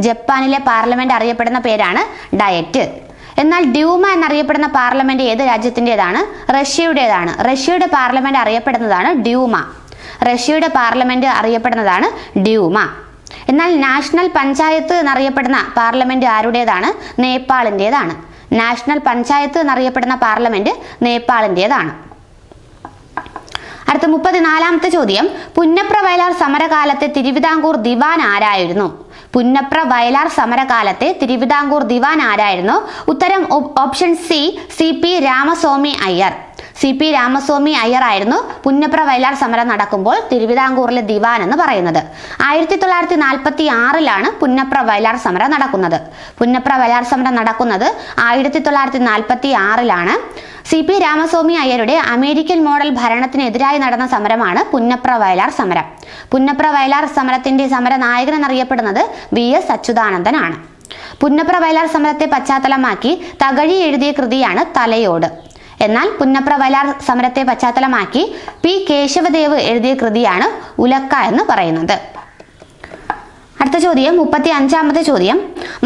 ജപ്പാനിലെ പാർലമെന്റ് അറിയപ്പെടുന്ന പേരാണ് ഡയറ്റ്. എന്നാൽ ഡ്യൂമ എന്നറിയപ്പെടുന്ന പാർലമെന്റ് ഏത് രാജ്യത്തിൻ്റെതാണ്? റഷ്യയുടേതാണ്. റഷ്യയുടെ പാർലമെന്റ് അറിയപ്പെടുന്നതാണ് ഡ്യൂമ. റഷ്യയുടെ പാർലമെന്റ് അറിയപ്പെടുന്നതാണ് ഡ്യൂമ. എന്നാൽ നാഷണൽ പഞ്ചായത്ത് എന്നറിയപ്പെടുന്ന പാർലമെന്റ് ആരുടേതാണ്? നേപ്പാളിൻ്റെതാണ്. നാഷണൽ പഞ്ചായത്ത് എന്നറിയപ്പെടുന്ന പാർലമെന്റ് നേപ്പാളിൻ്റെതാണ്. അടുത്ത 34ാമത്തെ ചോദ്യം. പുന്നപ്ര വയലാർ സമരകാലത്തെ തിരുവിതാംകൂർ ദിവാൻ ആരായിരുന്നു? പുന്നപ്ര വയലാർ സമരകാലത്തെ തിരുവിതാംകൂർ ദിവാൻ ആരായിരുന്നു? ഉത്തരം option C, CP Ramaswamy Iyer. CP Ramaswamy Iyer ആയിരുന്നു പുന്നപ്ര വയലാർ സമരം നടക്കുമ്പോൾ തിരുവിതാംകൂറിലെ ദിവാൻ എന്ന് പറയുന്നത്. 1946-ലാണ് പുന്നപ്ര വയലാർ സമരം നടക്കുന്നത്. പുന്നപ്ര വയലാർ സമരം നടക്കുന്നത് 1946-ലാണ്. CP രാമസ്വാമി അയ്യരുടെ അമേരിക്കൻ മോഡൽ ഭരണത്തിനെതിരായി നടന്ന സമരമാണ് പുന്നപ്ര വയലാർ സമരം. പുന്നപ്ര വയലാർ സമരത്തിന്റെ സമരനായകൻ എന്നറിയപ്പെടുന്നത് VS അച്യുതാനന്ദനാണ്. പുന്നപ്ര വയലാർ സമരത്തെ പശ്ചാത്തലമാക്കി തകഴി എഴുതിയ കൃതിയാണ് തലയോട്. എന്നാൽ പുന്നപ്ര വയലാർ സമരത്തെ പശ്ചാത്തലമാക്കി P കേശവദേവ് എഴുതിയ കൃതിയാണ് ഉലക്ക എന്ന് പറയുന്നത്. അടുത്ത ചോദ്യം 35ാമത്തെ ചോദ്യം.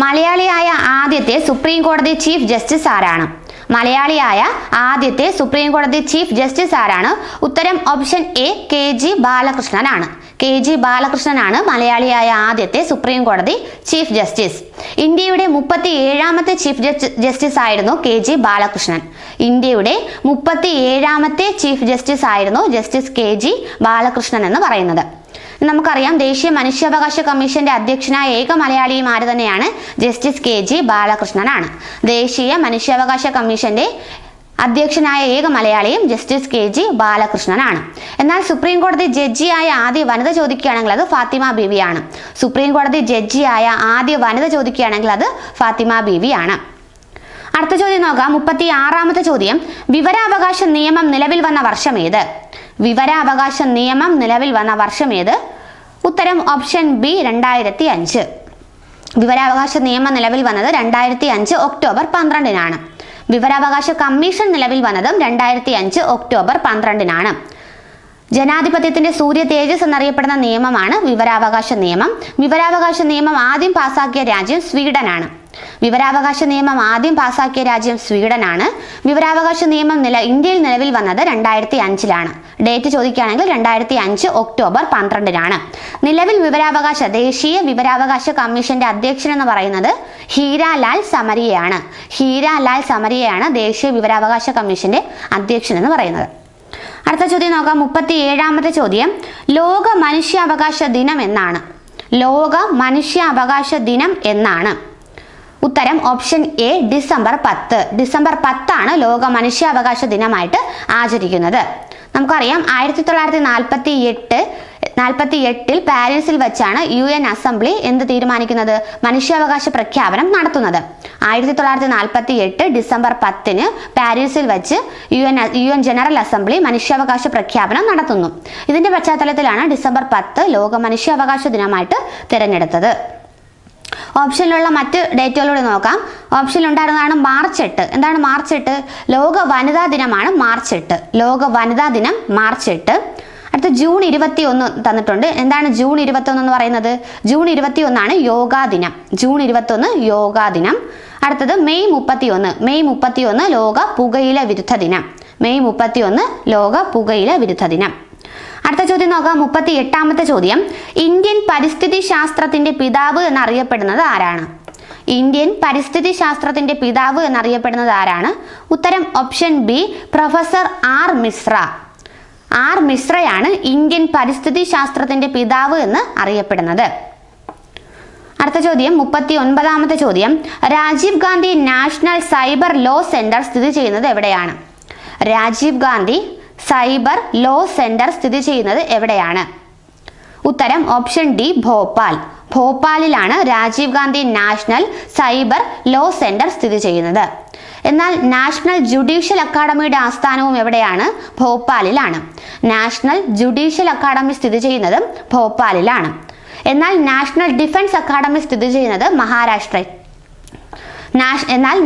മലയാളിയായ ആദ്യത്തെ സുപ്രീം കോടതി ചീഫ് ജസ്റ്റിസ് ആരാണ്? മലയാളിയായ ആദ്യത്തെ സുപ്രീം കോടതി ചീഫ് ജസ്റ്റിസ് ആരാണ്? ഉത്തരം ഓപ്ഷൻ എ, KG ബാലകൃഷ്ണനാണ്. KG ബാലകൃഷ്ണനാണ് മലയാളിയായ ആദ്യത്തെ സുപ്രീം കോടതി ചീഫ് ജസ്റ്റിസ്. ഇന്ത്യയുടെ 37ാമത്തെ ചീഫ് ജസ്റ്റിസ് ആയിരുന്നു KG ബാലകൃഷ്ണൻ. ഇന്ത്യയുടെ 37ാമത്തെ ചീഫ് ജസ്റ്റിസ് ആയിരുന്നു ജസ്റ്റിസ് KG ബാലകൃഷ്ണൻ എന്ന് പറയുന്നത്. നമുക്കറിയാം ദേശീയ മനുഷ്യാവകാശ കമ്മീഷന്റെ അധ്യക്ഷനായ ഏക മലയാളിയും ആര് തന്നെയാണ്? Justice KG ബാലകൃഷ്ണനാണ്. ദേശീയ മനുഷ്യാവകാശ കമ്മീഷന്റെ അധ്യക്ഷനായ ഏക മലയാളിയും ജസ്റ്റിസ് KG ബാലകൃഷ്ണനാണ്. എന്നാൽ സുപ്രീം കോടതി ജഡ്ജിയായ ആദ്യ വനിത ചോദിക്കുകയാണെങ്കിൽ അത് ഫാത്തിമ ബീവിയാണ്. സുപ്രീം കോടതി ജഡ്ജിയായ ആദ്യ വനിത ചോദിക്കുകയാണെങ്കിൽ അത് ഫാത്തിമ ബീവിയാണ്. അടുത്ത ചോദ്യം നോക്കാം. 36ാമത്തെ ചോദ്യം. വിവരാവകാശ നിയമം നിലവിൽ വന്ന വർഷം ഏത്? വിവരാവകാശ നിയമം നിലവിൽ വന്ന വർഷം ഏത്? ഉത്തരം ഓപ്ഷൻ ബി 2005. വിവരാവകാശ നിയമം നിലവിൽ വന്നത് 2005 ഒക്ടോബർ 12-നാണ്. വിവരാവകാശ കമ്മീഷൻ നിലവിൽ വന്നതും 2005 ഒക്ടോബർ 12-നാണ്. ജനാധിപത്യത്തിന്റെ സൂര്യ തേജസ് എന്നറിയപ്പെടുന്ന നിയമമാണ് വിവരാവകാശ നിയമം. വിവരാവകാശ നിയമം ആദ്യം പാസാക്കിയ രാജ്യം സ്വീഡനാണ്. വിവരാവകാശ നിയമം ആദ്യം പാസാക്കിയ രാജ്യം സ്വീഡനാണ്. വിവരാവകാശ നിയമം ഇന്ത്യയിൽ നിലവിൽ വന്നത് 2005-ലാണ്. ഡേറ്റ് ചോദിക്കുകയാണെങ്കിൽ 2005 ഒക്ടോബർ 12-നാണ്. നിലവിൽ ദേശീയ വിവരാവകാശ കമ്മീഷന്റെ അധ്യക്ഷൻ എന്ന് പറയുന്നത് ഹീരാലാൽ സമരിയയാണ്. ഹീരാലാൽ സമരിയയാണ് ദേശീയ വിവരാവകാശ കമ്മീഷന്റെ അധ്യക്ഷൻ എന്ന് പറയുന്നത്. അടുത്ത ചോദ്യം നോക്കാം. 37ാമത്തെ ചോദ്യം. ലോക മനുഷ്യാവകാശ ദിനം എന്നാണ്? ലോക മനുഷ്യാവകാശ ദിനം എന്നാണ്? ഉത്തരം ഓപ്ഷൻ എ ഡിസംബർ 10. ഡിസംബർ 10 ലോക മനുഷ്യാവകാശ ദിനമായിട്ട് ആചരിക്കുന്നത്. നമുക്കറിയാം 1948 പാരീസിൽ വെച്ചാണ് UN അസംബ്ലി എന്ത് തീരുമാനിക്കുന്നത്? മനുഷ്യാവകാശ പ്രഖ്യാപനം നടത്തുന്നത്. 1948 ഡിസംബർ 10 പാരീസിൽ വെച്ച് UN ജനറൽ അസംബ്ലി മനുഷ്യാവകാശ പ്രഖ്യാപനം നടത്തുന്നു. ഇതിന്റെ പശ്ചാത്തലത്തിലാണ് ഡിസംബർ 10 ലോക മനുഷ്യാവകാശ ദിനമായിട്ട് തിരഞ്ഞെടുത്തത്. ഓപ്ഷനിലുള്ള മറ്റ് ഡേറ്റുകളൂടെ നോക്കാം. ഓപ്ഷനിലുണ്ടായിരുന്നതാണ് മാർച്ച് 8. എന്താണ് മാർച്ച് 8? ലോക വനിതാ ദിനമാണ് മാർച്ച് 8. ലോക വനിതാ ദിനം മാർച്ച് 8. അടുത്ത ജൂൺ 21 തന്നിട്ടുണ്ട്. എന്താണ് ജൂൺ 21 എന്ന് പറയുന്നത്? ജൂൺ 21 യോഗാ ദിനം. ജൂൺ 21 യോഗാ ദിനം. അടുത്തത് മെയ് 31 ലോക പുകയില വിരുദ്ധ ദിനം. മെയ് 31 ലോക പുകയില വിരുദ്ധ ദിനം. അടുത്ത ചോദ്യം നോക്കാം. 38ാമത്തെ ചോദ്യം. ഇന്ത്യൻ പരിസ്ഥിതി ശാസ്ത്രത്തിന്റെ പിതാവ് എന്നറിയപ്പെടുന്നത് ആരാണ്? ഇന്ത്യൻ പരിസ്ഥിതി ശാസ്ത്രത്തിന്റെ പിതാവ് എന്നറിയപ്പെടുന്നത് ആരാണ്? ഉത്തരം option B professor R. Mishra. R. മിശ്രയാണ് ഇന്ത്യൻ പരിസ്ഥിതി ശാസ്ത്രത്തിന്റെ പിതാവ് എന്ന് അറിയപ്പെടുന്നത്. അടുത്ത ചോദ്യം 39ാമത്തെ ചോദ്യം. Rajiv Gandhi national cyber law centre സ്ഥിതി ചെയ്യുന്നത് എവിടെയാണ്? Rajiv Gandhi cyber law centre സ്ഥിതി ചെയ്യുന്നത് എവിടെയാണ്? ഉത്തരം ഓപ്ഷൻ ഡി ഭോപ്പാൽ. ഭോപ്പാലിലാണ് Rajiv Gandhi national cyber law centre സ്ഥിതി ചെയ്യുന്നത്. എന്നാൽ നാഷണൽ ജുഡീഷ്യൽ അക്കാദമിയുടെ ആസ്ഥാനവും എവിടെയാണ്? ഭോപ്പാലിലാണ്. നാഷണൽ ജുഡീഷ്യൽ അക്കാദമി സ്ഥിതി ചെയ്യുന്നതും ഭോപ്പാലിലാണ്. എന്നാൽ നാഷണൽ ഡിഫൻസ് അക്കാദമി സ്ഥിതി ചെയ്യുന്നത്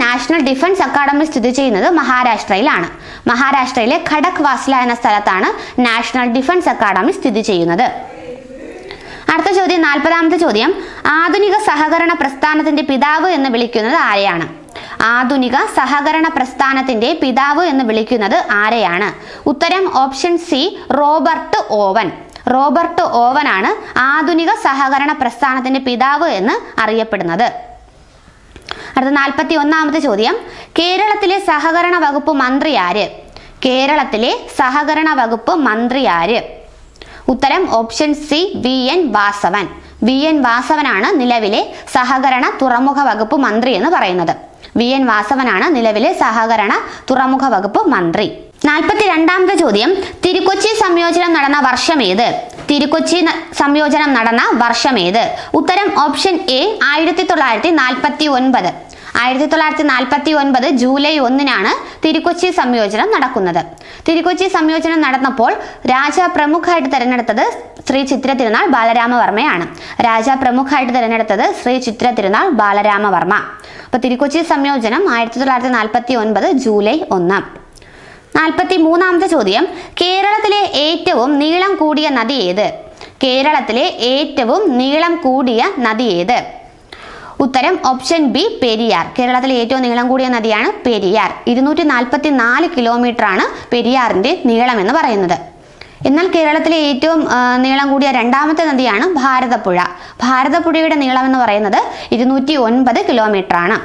നാഷണൽ ഡിഫൻസ് അക്കാദമി സ്ഥിതി ചെയ്യുന്നത് മഹാരാഷ്ട്രയിലാണ്. മഹാരാഷ്ട്രയിലെ ഖടക് വാസ്ല എന്ന സ്ഥലത്താണ് നാഷണൽ ഡിഫൻസ് അക്കാദമി സ്ഥിതി ചെയ്യുന്നത്. അടുത്ത ചോദ്യം 40ാമത്തെ ചോദ്യം. ആധുനിക സഹകരണ പ്രസ്ഥാനത്തിന്റെ പിതാവ് എന്ന് വിളിക്കുന്നത് ആരെയാണ്? ആധുനിക സഹകരണ പ്രസ്ഥാനത്തിന്റെ പിതാവ് എന്ന് വിളിക്കുന്നത് ആരെയാണ്? ഉത്തരം option C Robert Owen. Robert ഓവനാണ് ആധുനിക സഹകരണ പ്രസ്ഥാനത്തിന്റെ പിതാവ് എന്ന് അറിയപ്പെടുന്നത്. അടുത്ത 41ാമത്തെ ചോദ്യം. കേരളത്തിലെ സഹകരണ വകുപ്പ് മന്ത്രി ആര്? കേരളത്തിലെ സഹകരണ വകുപ്പ് മന്ത്രി ആര്? ഉത്തരം option C VN Vasavan. VN വാസവനാണ് നിലവിലെ സഹകരണ തുറമുഖ വകുപ്പ് മന്ത്രി എന്ന് പറയുന്നത്. VN വാസവനാണ് നിലവിലെ സഹകരണ തുറമുഖ വകുപ്പ് മന്ത്രി. 42ാമത്തെ ചോദ്യം. തിരുക്കൊച്ചി സംയോജനം നടന്ന വർഷം ഏത്? തിരുക്കൊച്ചി സംയോജനം നടന്ന വർഷം ഏത്? ഉത്തരം ഓപ്ഷൻ എ 1949. 1949 ജൂലൈ 1-നാണ് തിരുക്കൊച്ചി സംയോജനം നടക്കുന്നത്. തിരുക്കൊച്ചി സംയോജനം നടന്നപ്പോൾ രാജാപ്രമുഖായിട്ട് തിരഞ്ഞെടുത്തത് ശ്രീ ചിത്ര തിരുനാൾ ബാലരാമവർമ്മയാണ്. രാജാപ്രമുഖായിട്ട് തിരഞ്ഞെടുത്തത് ശ്രീ ചിത്ര തിരുനാൾ ബാലരാമവർമ്മ. അപ്പൊ തിരുക്കൊച്ചി സംയോജനം 1949 ജൂലൈ 1. 43ാമത്തെ ചോദ്യം. കേരളത്തിലെ ഏറ്റവും നീളം കൂടിയ നദി ഏത്? കേരളത്തിലെ ഏറ്റവും നീളം കൂടിയ നദി ഏത്? ഉത്തരം ഓപ്ഷൻ ബി പെരിയാർ. കേരളത്തിലെ ഏറ്റവും നീളം കൂടിയ നദിയാണ് പെരിയാർ. 244 കിലോമീറ്ററാണ് പെരിയാറിന്റെ നീളം എന്ന് പറയുന്നത്. എന്നാൽ കേരളത്തിലെ ഏറ്റവും നീളം കൂടിയ രണ്ടാമത്തെ നദിയാണ് ഭാരതപ്പുഴ. ഭാരതപ്പുഴയുടെ നീളം എന്ന് പറയുന്നത് 209 കിലോമീറ്ററാണ്.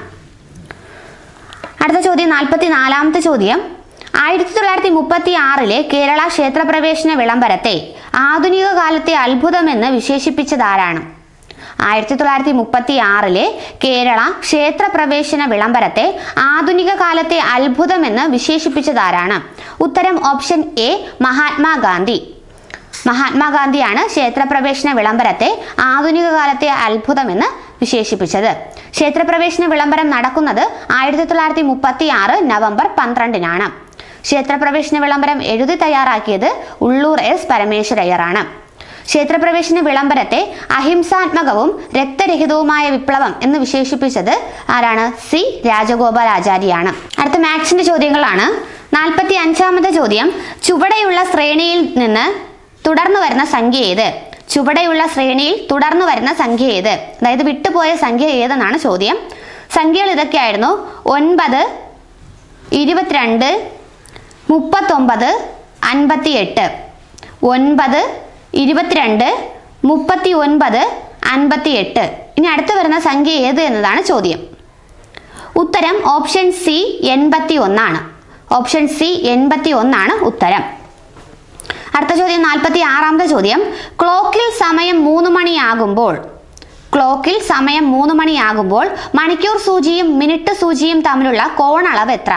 അടുത്ത ചോദ്യം 44ാമത്തെ ചോദ്യം. 1936 കേരള ക്ഷേത്രപ്രവേശന വിളംബരത്തെ ആധുനിക കാലത്തെ അത്ഭുതമെന്ന് വിശേഷിപ്പിച്ചതാരാണ്? 1936 കേരള ക്ഷേത്രപ്രവേശന വിളംബരത്തെ ആധുനിക കാലത്തെ അത്ഭുതമെന്ന് വിശേഷിപ്പിച്ചതാരാണ്? ഉത്തരം ഓപ്ഷൻ എ മഹാത്മാഗാന്ധി. മഹാത്മാഗാന്ധിയാണ് ക്ഷേത്രപ്രവേശന വിളംബരത്തെ ആധുനിക കാലത്തെ അത്ഭുതമെന്ന് വിശേഷിപ്പിച്ചത്. ക്ഷേത്രപ്രവേശന വിളംബരം നടക്കുന്നത് 1936 നവംബർ 12-നാണ്. ക്ഷേത്രപ്രവേശന വിളംബരം എഴുതി തയ്യാറാക്കിയത് ഉള്ളൂർ എസ് പരമേശ്വരയ്യറാണ്. ക്ഷേത്രപ്രവേശന വിളംബരത്തെ അഹിംസാത്മകവും രക്തരഹിതവുമായ വിപ്ലവം എന്ന് വിശേഷിപ്പിച്ചത് ആരാണ്? സി രാജഗോപാലാചാരിയാണ്. അടുത്ത മാത്സിന്റെ ചോദ്യങ്ങളാണ്. 45-ാമത്തെ ചോദ്യം, ചുവടെയുള്ള ശ്രേണിയിൽ നിന്ന് തുടർന്നു വരുന്ന സംഖ്യ ഏത്? ചുവടെയുള്ള ശ്രേണിയിൽ തുടർന്നു വരുന്ന സംഖ്യ ഏത്? അതായത് വിട്ടുപോയ സംഖ്യ ഏതെന്നാണ് ചോദ്യം. സംഖ്യകൾ ഇതൊക്കെയായിരുന്നു: 9, 22, 39, 58. 9, 22, 39, 58. ഇനി അടുത്ത് വരുന്ന സംഖ്യ ഏത് എന്നതാണ് ചോദ്യം. ഉത്തരം ഓപ്ഷൻ സി 81 ആണ്. ഓപ്ഷൻ സി 81 ആണ് ഉത്തരം. അടുത്ത ചോദ്യം 46-ാമത്തെ ചോദ്യം, ക്ലോക്കിൽ സമയം 3 മണിയാകുമ്പോൾ മണിക്കൂർ സൂചിയും മിനിറ്റ് സൂചിയും തമ്മിലുള്ള കോണളവ് എത്ര?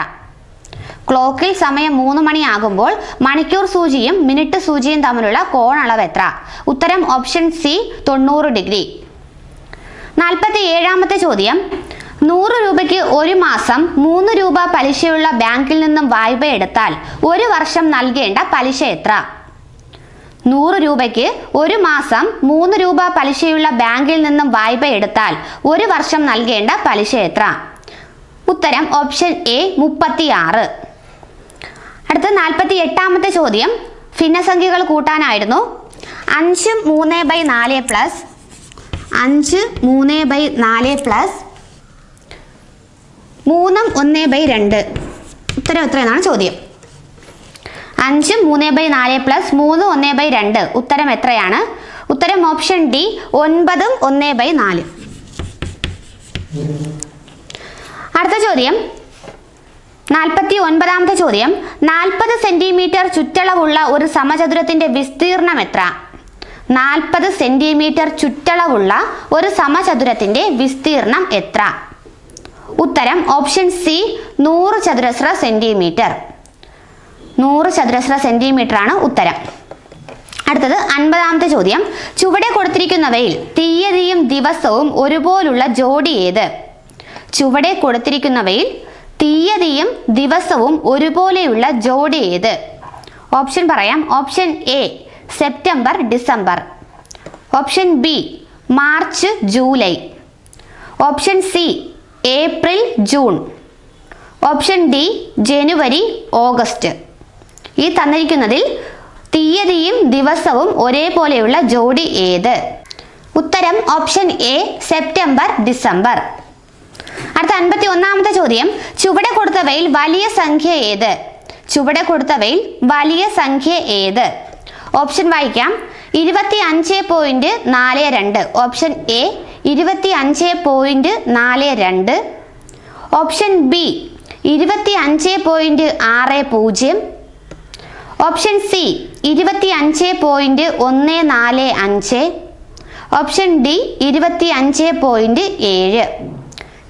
ക്ലോക്കിൽ സമയം 3 മണിയാകുമ്പോൾ മണിക്കൂർ സൂചിയും മിനിറ്റ് സൂചിയും തമ്മിലുള്ള കോണളവ് എത്ര? ഉത്തരം ഓപ്ഷൻ സി 90 ഡിഗ്രി. 47-ാമത്തെ ചോദ്യം, 100 രൂപയ്ക്ക് ഒരു മാസം 3 രൂപ പലിശയുള്ള ബാങ്കിൽ നിന്നും വായ്പ എടുത്താൽ ഒരു വർഷം നൽകേണ്ട പലിശ എത്ര? 100 രൂപയ്ക്ക് ഒരു മാസം 3 രൂപ പലിശയുള്ള ബാങ്കിൽ നിന്നും വായ്പ എടുത്താൽ ഒരു വർഷം നൽകേണ്ട പലിശ എത്ര? ഉത്തരം ഓപ്ഷൻ എ 36. അടുത്ത 48-ാമത്തെ ചോദ്യം ഭിന്നസംഖ്യകൾ കൂട്ടാനായിരുന്നു. 5 3/4 പ്ലസ് 5 3/4 പ്ലസ് 3 1/2. ഉത്തരം എത്രയെന്നാണ് ചോദ്യം. 5 3/4 പ്ലസ് 3 1/2. ഉത്തരം എത്രയാണ്? ഉത്തരം ഓപ്ഷൻ ഡി 9 1/4. അടുത്ത ചോദ്യം 49-ാമത്തെ ചോദ്യം, 40 സെന്റിമീറ്റർ ചുറ്റളവുള്ള ഒരു സമചതുരത്തിന്റെ വിസ്തീർണം എത്ര? 40 സെന്റിമീറ്റർ ചുറ്റളവുള്ള ഒരു സമചതുരത്തിന്റെ വിസ്തീർണം എത്ര? ഉത്തരം ഓപ്ഷൻ സി 100 ചതുരശ്ര സെന്റിമീറ്റർ. 100 ചതുരശ്ര സെന്റിമീറ്റർ ആണ് ഉത്തരം. അടുത്തത് 50-ാമത്തെ ചോദ്യം, ചുവടെ കൊടുത്തിരിക്കുന്നവയിൽ തീയതിയും ദിവസവും ഒരുപോലുള്ള ജോഡി ഏത്? ചുവടെ കൊടുത്തിരിക്കുന്നവയിൽ തീയതിയും ദിവസവും ഒരുപോലെയുള്ള ജോഡി ഏത്? ഓപ്ഷൻ പറയാം. Option A September December. Option B March July. Option C April June. Option D January August. ഈ തന്നിരിക്കുന്നതിൽ തീയതിയും ദിവസവും ഒരേപോലെയുള്ള ജോഡി ഏത്? ഉത്തരം ഓപ്ഷൻ എ സെപ്റ്റംബർ ഡിസംബർ. അടുത്ത 51-ാമത്തെ ചോദ്യം, ചുവടെ കൊടുത്തവയിൽ വലിയ സംഖ്യ ഏത്? ചുവടെ കൊടുത്തവയിൽ വലിയ സംഖ്യ ഏത്? ഓപ്ഷൻ വായിക്കാം. 25.42. Option A 25.42. Option B 25.60. Option C 25.145. Option D 25.7.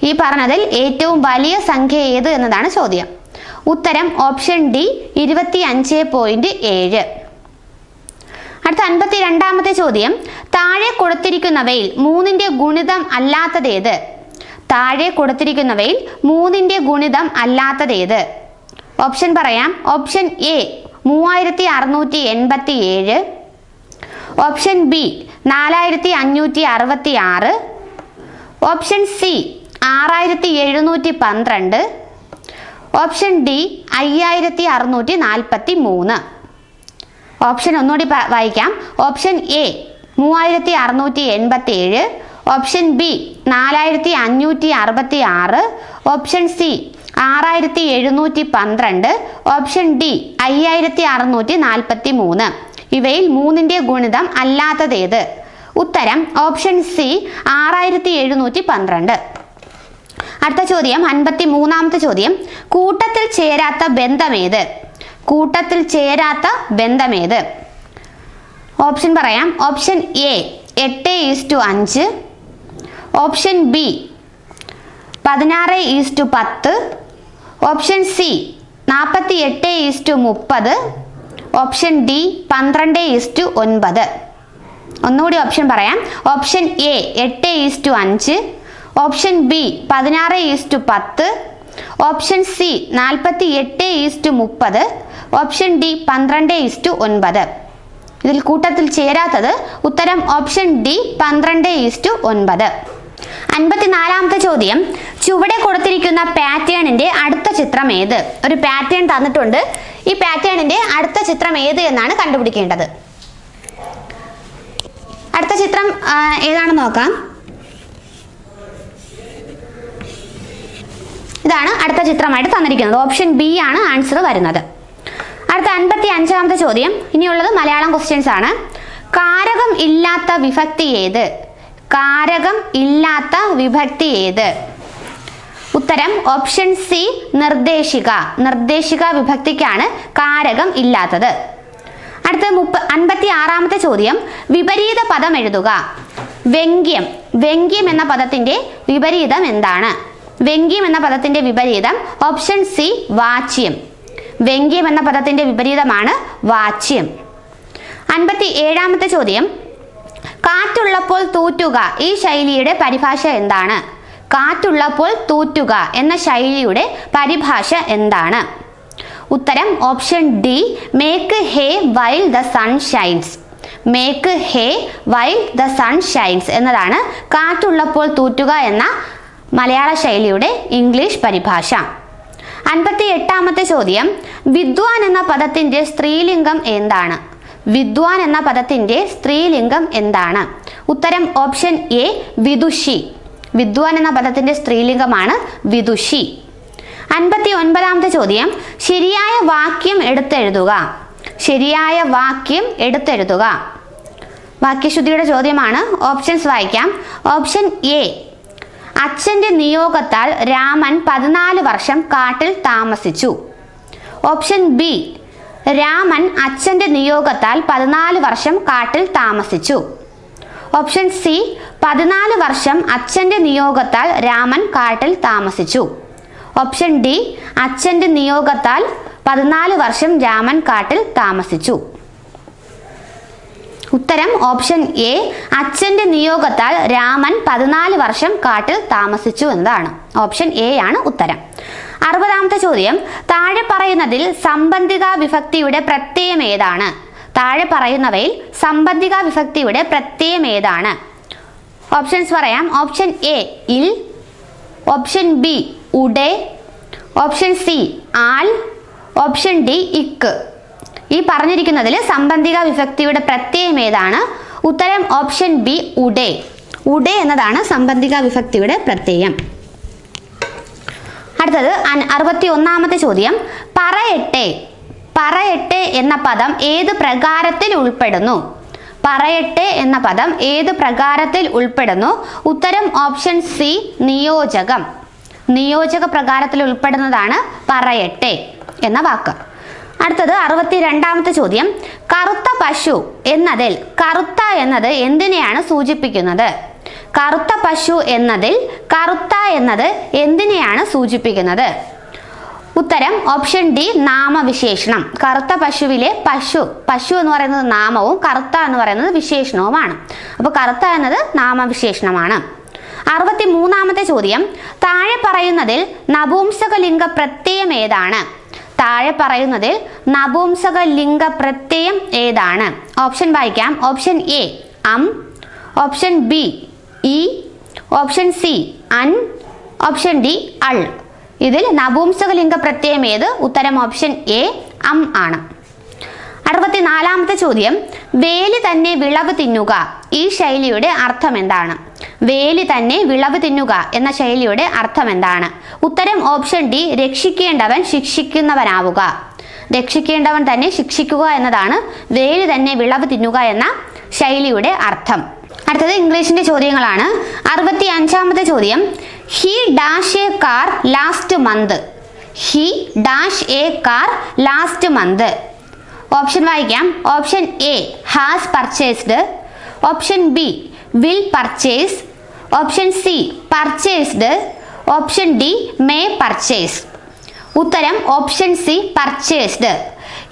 ഈ പറഞ്ഞതിൽ ഏറ്റവും വലിയ സംഖ്യ ഏത് എന്നതാണ് ചോദ്യം. ഉത്തരം ഓപ്ഷൻ ഡി 25.7. അടുത്ത 52-ാമത്തെ ചോദ്യം, താഴെ കൊടുത്തിരിക്കുന്നവയിൽ 3ന്റെ ഗുണിതം അല്ലാത്തതേത്? താഴെ കൊടുത്തിരിക്കുന്നവയിൽ 3ന്റെ ഗുണിതം അല്ലാത്തതേത്? ഓപ്ഷൻ പറയാം. Option A 3687. Option B 4566. Option C 6712. Option D 5643. Option ഒന്നുകൂടി വായിക്കാം. Option A 3687. Option B 4566. Option C 6712. Option D 5643. ഇവയിൽ 3ന്റെ ഗുണിതം അല്ലാത്തതേത്? ഉത്തരം ഓപ്ഷൻ സി 6712. അടുത്ത ചോദ്യം 53-ാമത്തെ ചോദ്യം, കൂട്ടത്തിൽ ചേരാത്ത ബന്ധമേത്? കൂട്ടത്തിൽ ചേരാത്ത ബന്ധമേത്? ഓപ്ഷൻ പറയാം. Option A 8:5, option B 16:10, option C 48:30, option D 12:9. ഒന്നുകൂടി ഓപ്ഷൻ പറയാം. Option A 8:5, option B 16:10, option C 48:30, option D 12:9. ഇതിൽ കൂട്ടത്തിൽ ചേരാത്തത് ഉത്തരം ഓപ്ഷൻ ഡി 12:9. 54-ാമത്തെ ചോദ്യം, ചുവടെ കൊടുത്തിരിക്കുന്ന പാറ്റേണിന്റെ അടുത്ത ചിത്രം ഏത്? ഒരു പാറ്റേൺ തന്നിട്ടുണ്ട്. ഈ പാറ്റേണിന്റെ അടുത്ത ചിത്രം ഏത് എന്നാണ് കണ്ടുപിടിക്കേണ്ടത്. അടുത്ത ചിത്രം ഏതാണെന്ന് നോക്കാം. ഇതാണ് അടുത്ത ചിത്രമായിട്ട് തന്നിരിക്കുന്നത്. ഓപ്ഷൻ ബി ആണ് ആൻസർ വരുന്നത്. അടുത്ത 55-ാമത്തെ ചോദ്യം, ഇനിയുള്ളത് മലയാളം ക്വസ്റ്റ്യൻസ് ആണ്. കാരകം ഇല്ലാത്ത വിഭക്തി ഏത്? കാരകം ഇല്ലാത്ത വിഭക്തി ഏത്? ഉത്തരം ഓപ്ഷൻ സി നിർദ്ദേശിക. നിർദ്ദേശിക വിഭക്തിക്കാണ് കാരകം ഇല്ലാത്തത്. അടുത്ത 56-ാമത്തെ ചോദ്യം, വിപരീത പദം എഴുതുക. വ്യംഗ്യം. വ്യംഗ്യം എന്ന പദത്തിന്റെ വിപരീതം എന്താണ്? വ്യംഗ്യം എന്ന പദത്തിന്റെ വിപരീതം ഓപ്ഷൻ സി വാച്യം. വ്യംഗ്യം എന്ന പദത്തിന്റെ വിപരീതമാണ് വാച്യം. 57-ാമത്തെ ചോദ്യം, കാറ്റുള്ളപ്പോൾ തൂറ്റുക ഈ ശൈലിയുടെ പരിഭാഷ എന്താണ്? കാറ്റുള്ളപ്പോൾ തൂറ്റുക എന്ന ശൈലിയുടെ പരിഭാഷ എന്താണ്? ഉത്തരം option D make hay while the sun shines. Make hay while the sun shines എന്നതാണ് കാറ്റുള്ളപ്പോൾ തൂറ്റുക എന്ന മലയാള ശൈലിയുടെ ഇംഗ്ലീഷ് പരിഭാഷ. 58-ാമത്തെ ചോദ്യം, വിദ്വാൻ എന്ന പദത്തിന്റെ സ്ത്രീലിംഗം എന്താണ്? വിദ്വാൻ എന്ന പദത്തിന്റെ സ്ത്രീലിംഗം എന്താണ്? ഉത്തരം ഓപ്ഷൻ എ വിദുഷി. വിദ്വാൻ എന്ന പദത്തിന്റെ സ്ത്രീലിംഗമാണ് വിദുഷി. 59-ാമത്തെ ചോദ്യം, ശരിയായ വാക്യം എടുത്തെഴുതുക. ശരിയായ വാക്യം എടുത്തെഴുതുക. വാക്യശുദ്ധിയുടെ ചോദ്യമാണ്. ഓപ്ഷൻസ് വായിക്കാം. ഓപ്ഷൻ എ, അച്ഛന്റെ നിയോഗത്താൽ രാമൻ 14 വർഷം കാട്ടിൽ താമസിച്ചു. ഓപ്ഷൻ ബി, രാമൻ അച്ഛന്റെ നിയോഗത്താൽ 14 വർഷം കാട്ടിൽ താമസിച്ചു. ഓപ്ഷൻ സി, 14 വർഷം അച്ഛന്റെ നിയോഗത്താൽ രാമൻ കാട്ടിൽ താമസിച്ചു. ഓപ്ഷൻ ഡി, അച്ഛന്റെ നിയോഗത്താൽ 14 വർഷം രാമൻ കാട്ടിൽ താമസിച്ചു. ഉത്തരം ഓപ്ഷൻ എ, അച്ഛന്റെ നിയോഗത്താൽ രാമൻ 14 വർഷം കാട്ടിൽ താമസിച്ചു എന്നതാണ്. ഓപ്ഷൻ എ ആണ് ഉത്തരം. 60-ാമത്തെ ചോദ്യം, താഴെ പറയുന്നതിൽ സംബന്ധിക വിഭക്തിയുടെ പ്രത്യയം ഏതാണ്? താഴെ പറയുന്നവയിൽ സംബന്ധിക വിഭക്തിയുടെ പ്രത്യയം ഏതാണ്? ഓപ്ഷൻസ് പറയാം. ഓപ്ഷൻ എ ഇൽ, ഓപ്ഷൻ ബി ഉടെ, ഓപ്ഷൻ സി ആൽ, ഓപ്ഷൻ ഡി ഇക്ക്. ഈ പറഞ്ഞിരിക്കുന്നതിൽ സംബന്ധിക വിഭക്തിയുടെ പ്രത്യയം ഏതാണ്? ഉത്തരം ഓപ്ഷൻ ബി ഉടെ. ഉടെ എന്നതാണ് സംബന്ധിക വിഭക്തിയുടെ പ്രത്യയം. അടുത്തത് 61-ാമത്തെ ചോദ്യം, പറയട്ടെ. പറയട്ടെ എന്ന പദം ഏത് പ്രകാരത്തിൽ ഉൾപ്പെടുന്നു? പറയട്ടെ എന്ന പദം ഏത് പ്രകാരത്തിൽ ഉൾപ്പെടുന്നു? ഉത്തരം ഓപ്ഷൻ സി നിയോജകം. നിയോജക പ്രകാരത്തിൽ ഉൾപ്പെടുന്നതാണ് പറയട്ടെ എന്ന വാക്ക്. അടുത്തത് 62-ാമത്തെ ചോദ്യം, കറുത്ത പശു എന്നതിൽ കറുത്ത എന്നത് എന്തിനെയാണ് സൂചിപ്പിക്കുന്നത്? കറുത്ത പശു എന്നതിൽ കറുത്ത എന്നത് എന്തിനെയാണ് സൂചിപ്പിക്കുന്നത്? ഉത്തരം ഓപ്ഷൻ ഡി നാമവിശേഷണം. കറുത്ത പശുവിലെ പശു, പശു എന്ന് പറയുന്നത് നാമവും കറുത്ത എന്ന് പറയുന്നത് വിശേഷണവുമാണ്. അപ്പോൾ കറുത്ത എന്നത് നാമവിശേഷണമാണ്. 63-ാമത്തെ ചോദ്യം, താഴെ പറയുന്നതിൽ നപുംസകലിംഗ പ്രത്യയം ഏതാണ്? താഴെ പറയുന്നതിൽ നപുംസകലിംഗ പ്രത്യയം ഏതാണ്? ഓപ്ഷൻ വായിക്കാം. Option A um, option B E, option C അൻ, ഓപ്ഷൻ ഡി അൾ. ഇതിൽ നപുംസകലിംഗ പ്രത്യയം ഏത്? ഉത്തരം ഓപ്ഷൻ എ അം ആണ്. 64-ാമത്തെ ചോദ്യം, വേലി തന്നെ വിളവ് തിന്നുക ഈ ശൈലിയുടെ അർത്ഥം എന്താണ്? വേലി തന്നെ വിളവ് തിന്നുക എന്ന ശൈലിയുടെ അർത്ഥം എന്താണ്? ഉത്തരം ഓപ്ഷൻ ഡി രക്ഷിക്കേണ്ടവൻ ശിക്ഷിക്കുന്നവനാവുക. രക്ഷിക്കേണ്ടവൻ തന്നെ ശിക്ഷിക്കുക എന്നതാണ് വേലി തന്നെ വിളവ് തിന്നുക എന്ന ശൈലിയുടെ അർത്ഥം. അടുത്തത് ഇംഗ്ലീഷിന്റെ ചോദ്യങ്ങളാണ്. 65-ാമത്തെ ചോദ്യം, he dash a car last month. He dash a car last month. Option വായിക്കാം. Option A has purchased. Option B, will purchase. Option C, purchased. Option D, may purchase. ഉത്തരം option C, purchased.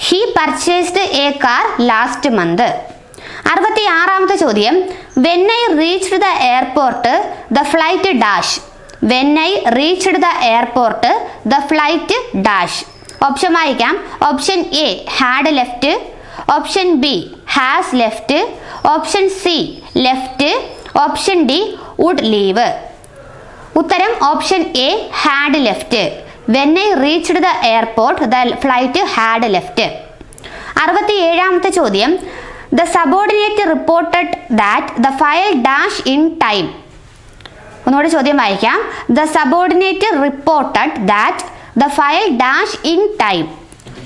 He purchased a car last month. 66ാമത്തെ ചോദ്യം, when I reached the airport, the flight dash. When I reached the airport, the flight dash. Option വായിക്കാം. Option A, had left. Option B, has left. Option C, left. Option D, would leave. ഉത്തരം option A, had left. When I reached the airport, the flight had left. 67ാമത്തെ ചോദ്യം, the subordinate reported that the file dash in time. ഒന്നുകൂടി ചോദ്യം വായിക്കാം. The subordinate reported that the file dash in time.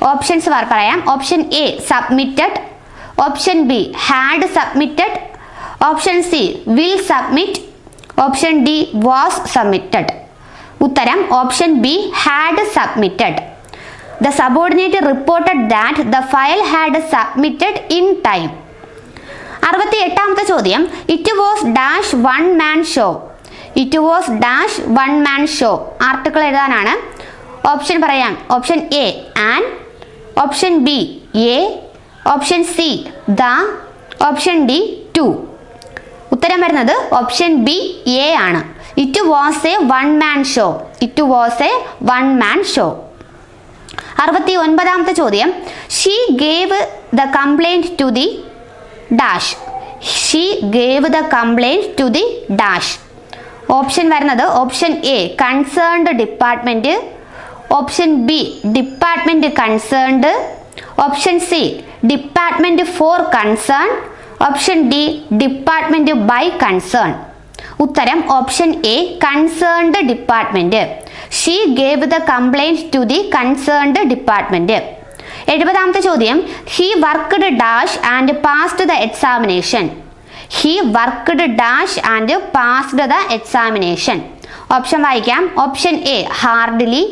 Options പറയാം. Option A, submitted. Option B, had submitted. Option C, will submit. Option D, was submitted. ഉത്തരം option B, had submitted. The subordinate reported that the file had submitted in time. 68ാമത്തെ ചോദ്യം, it was dash one man show. It was dash one man show. Article എഴുതാനാണ്. Option പറയാം. Option A, an. Option B, a. Option C, the. Option D, to. ഉത്തരം വരുന്നത് option B, A ആണ്. It was a one man show. It was a one man show. 69ാമത്തെ ചോദ്യം, she gave the complaint to the dash. She gave the complaint to the dash. Option വരുന്നത് option A, concerned department. Option B, department concerned. Option C, department for concern. Option D, department by concern. ഉത്തരം option A, concerned department. She gave the complaint to the concerned department. 70ാമത്തെ ചോദ്യം, he worked dash and passed the examination. He worked dash and passed the examination. Option വായിക്കാം. Option A, hardly.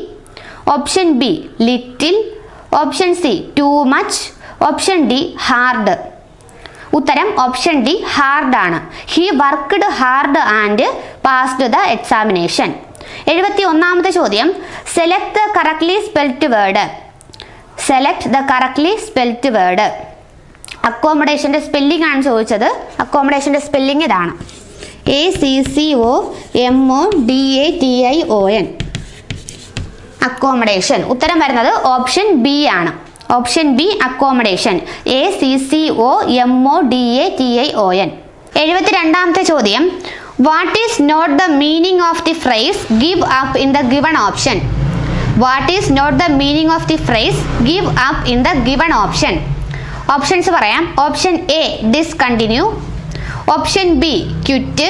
Option B, little. Option C, too much. Option D, hard. ഉത്തരം option D, hard ആണ്. He worked hard and passed the examination. 71ാമത്തെ ചോദ്യം, select the correctly spelled word. Select the correctly spelled word. അക്കോമഡേഷന്റെ spelling ആണ് ചോദിച്ചത്. അക്കോമഡേഷന്റെ spelling ഇതാണ്, ACCOMODATION. Accommodation. ഉത്തരം വരുന്നത് ഓപ്ഷൻ ബി ആണ്. Option B, accommodation. ACCOMODATION. 72ാമത്തെ ചോദ്യം, what is not the meaning of the phrase give up in the given option. What is not the meaning of the phrase give up in the given option. Options പറയാം. Option A, discontinue. Option B, quit.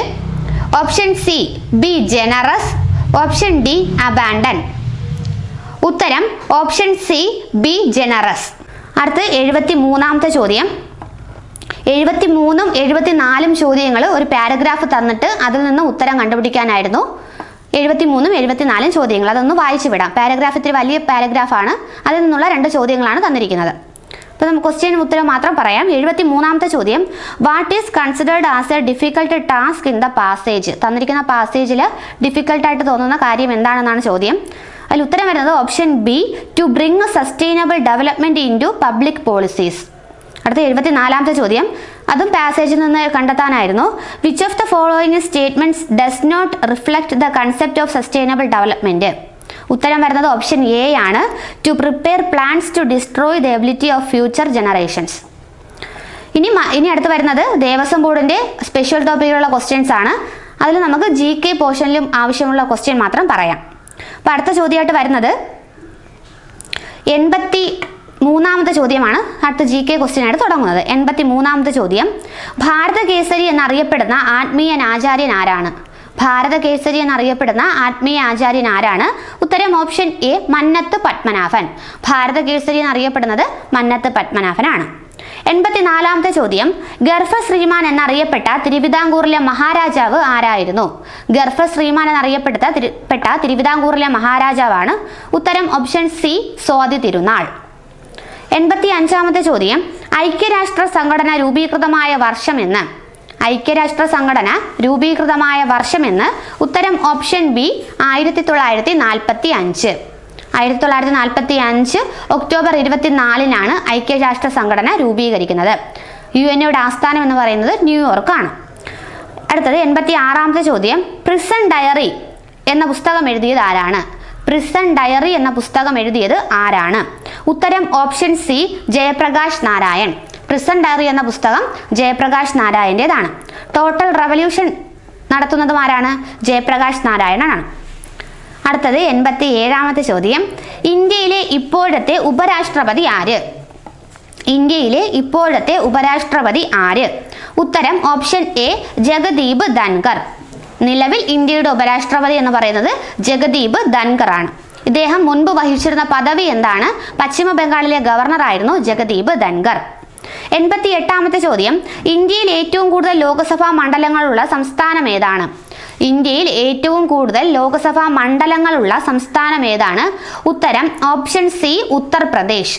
Option C, B generous. Option D, abandon. ഉത്തരം option C, B generous. അടുത്ത് 73ാമത്തെ ചോദ്യം. 73ഉം 74ഉം ചോദ്യങ്ങൾ ഒരു paragraph തന്നിട്ട് അതിൽ നിന്ന് ഉത്തരം കണ്ടുപിടിക്കാനായിരുന്നു. 73ഉം 74ഉം ചോദ്യങ്ങൾ അതൊന്ന് വായിച്ചു വിടാം. പാരഗ്രാഫ് ഇത്തിരി വലിയ പാരഗ്രാഫാണ്. അതിൽ നിന്നുള്ള 2 ചോദ്യങ്ങളാണ് തന്നിരിക്കുന്നത്. അപ്പോൾ നമുക്ക് ക്വസ്റ്റ്യൻ ഉത്തരം മാത്രം പറയാം. 73ാമത്തെ ചോദ്യം, what is considered as A difficult task in the passage. തന്നിരിക്കുന്ന പാസേജിൽ ഡിഫിക്കൽട്ടായിട്ട് തോന്നുന്ന കാര്യം എന്താണെന്നാണ് ചോദ്യം. അതിൽ ഉത്തരം വരുന്നത് option B, to bring sustainable development into public policies. അടുത്ത 74ാമത്തെ ചോദ്യം, അതും പാസേജിൽ നിന്ന് കണ്ടെത്താനായിരുന്നു. Which of the following statements does not reflect the concept of sustainable development. ഉത്തരം വരുന്നത് ഓപ്ഷൻ എ ആണ്, to prepare plans to destroy the ability of future generations. ഇനി അടുത്ത് വരുന്നത് ദേവസ്വം ബോർഡിന്റെ സ്പെഷ്യൽ ടോപ്പിക്കുള്ള ക്വസ്റ്റ്യൻസ് ആണ്. അതിൽ നമുക്ക് GK പോർഷനിലും ആവശ്യമുള്ള ക്വസ്റ്റ്യൻ മാത്രം പറയാം. അപ്പോൾ അടുത്ത ചോദ്യമായിട്ട് വരുന്നത് 83ാമത്തെ ചോദ്യമാണ്. അടുത്ത GK ക്വസ്റ്റ്യൻ ആയിട്ട് തുടങ്ങുന്നത്. 83ാമത്തെ ചോദ്യം, ഭാരതകേസരി എന്നറിയപ്പെടുന്ന ആത്മീയ ആചാര്യൻ ആരാണ്. ഭാരതകേസരി എന്നറിയപ്പെടുന്ന ആത്മീയ ആചാര്യൻ ആരാണ്? ഉത്തരം ഓപ്ഷൻ എ, മന്നത്ത് പത്മനാഭൻ. ഭാരതകേസരി എന്നറിയപ്പെടുന്നത് മന്നത്ത് പത്മനാഭനാണ്. 84ാമത്തെ ചോദ്യം, ഗർഭശ്രീമാൻ എന്നറിയപ്പെട്ട തിരുവിതാംകൂറിലെ മഹാരാജാവ് ആരായിരുന്നു? ഗർഭശ്രീമാൻ എന്നറിയപ്പെട്ട തിരുവിതാംകൂറിലെ മഹാരാജാവാണ്. ഉത്തരം ഓപ്ഷൻ സി, സ്വാതി തിരുനാൾ. 85ാമത്തെ ചോദ്യം, ഐക്യരാഷ്ട്ര സംഘടന രൂപീകൃതമായ വർഷമെന്ന്? ഐക്യരാഷ്ട്ര സംഘടന രൂപീകൃതമായ വർഷമെന്ന്? ഉത്തരം ഓപ്ഷൻ ബി 1945. 1945 ഒക്ടോബർ 24-നാണ് ഐക്യരാഷ്ട്ര സംഘടന രൂപീകരിക്കുന്നത്. UN-യുടെ ആസ്ഥാനം എന്ന് പറയുന്നത് ന്യൂയോർക്ക് ആണ്. അടുത്തത് 86-ാമത്തെ ചോദ്യം. പ്രിസൺ ഡയറി എന്ന പുസ്തകം എഴുതിയത് ആരാണ്? പ്രിസൺ ഡയറി എന്ന പുസ്തകം എഴുതിയത് ആരാണ്? ഉത്തരം option C Jayaprakash Narayan. Prison diary എന്ന പുസ്തകം ജയപ്രകാശ് നാരായണൻ്റെതാണ്. ടോട്ടൽ റവല്യൂഷൻ നടത്തുന്നതും ആരാണ്? ജയപ്രകാശ് നാരായണനാണ്. അടുത്തത് 87-ാമത്തെ ചോദ്യം. ഇന്ത്യയിലെ ഇപ്പോഴത്തെ ഉപരാഷ്ട്രപതി ആര്? ഇന്ത്യയിലെ ഇപ്പോഴത്തെ ഉപരാഷ്ട്രപതി ആര്? ഉത്തരം ഓപ്ഷൻ എ ജഗദീപ് ധൻകർ. നിലവിൽ ഇന്ത്യയുടെ ഉപരാഷ്ട്രപതി എന്ന് പറയുന്നത് ജഗദീപ് ധൻകർ ആണ്. ഇദ്ദേഹം മുൻപ് വഹിച്ചിരുന്ന പദവി എന്താണ്? പശ്ചിമ ബംഗാളിലെ ഗവർണറായിരുന്നു ജഗദീപ് ധൻകർ. 88-ാമത്തെ ചോദ്യം. ഇന്ത്യയിൽ ഏറ്റവും കൂടുതൽ ലോക്സഭാ മണ്ഡലങ്ങളുള്ള സംസ്ഥാനം ഏതാണ്? ഇന്ത്യയിൽ ഏറ്റവും കൂടുതൽ ലോക്സഭാ മണ്ഡലങ്ങളുള്ള സംസ്ഥാനം ഏതാണ്? ഉത്തരം ഓപ്ഷൻ സി ഉത്തർപ്രദേശ്.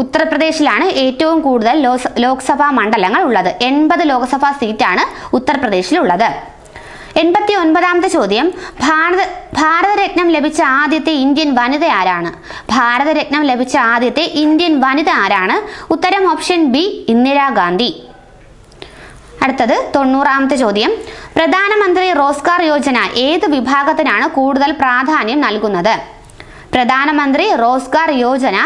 ഉത്തർപ്രദേശിലാണ് ഏറ്റവും കൂടുതൽ ലോക്സഭാ മണ്ഡലങ്ങൾ ഉള്ളത്. 80 ലോക്സഭാ സീറ്റാണ് ഉത്തർപ്രദേശിലുള്ളത്. 89-ാമത്തെ ചോദ്യം. ഭാരതരത്നം ലഭിച്ച ആദ്യത്തെ ഇന്ത്യൻ വനിത ആരാണ്? ഭാരതരത്നം ലഭിച്ച ആദ്യത്തെ ഇന്ത്യൻ വനിത ആരാണ്? ഉത്തരം ഓപ്ഷൻ ബി ഇന്ദിരാഗാന്ധി. അടുത്തത് 90-ാമത്തെ ചോദ്യം. പ്രധാനമന്ത്രി റോസ്ഗാർ യോജന ഏത് വിഭാഗത്തിനാണ് കൂടുതൽ പ്രാധാന്യം നൽകുന്നത്? പ്രധാനമന്ത്രി റോസ്ഗാർ യോജന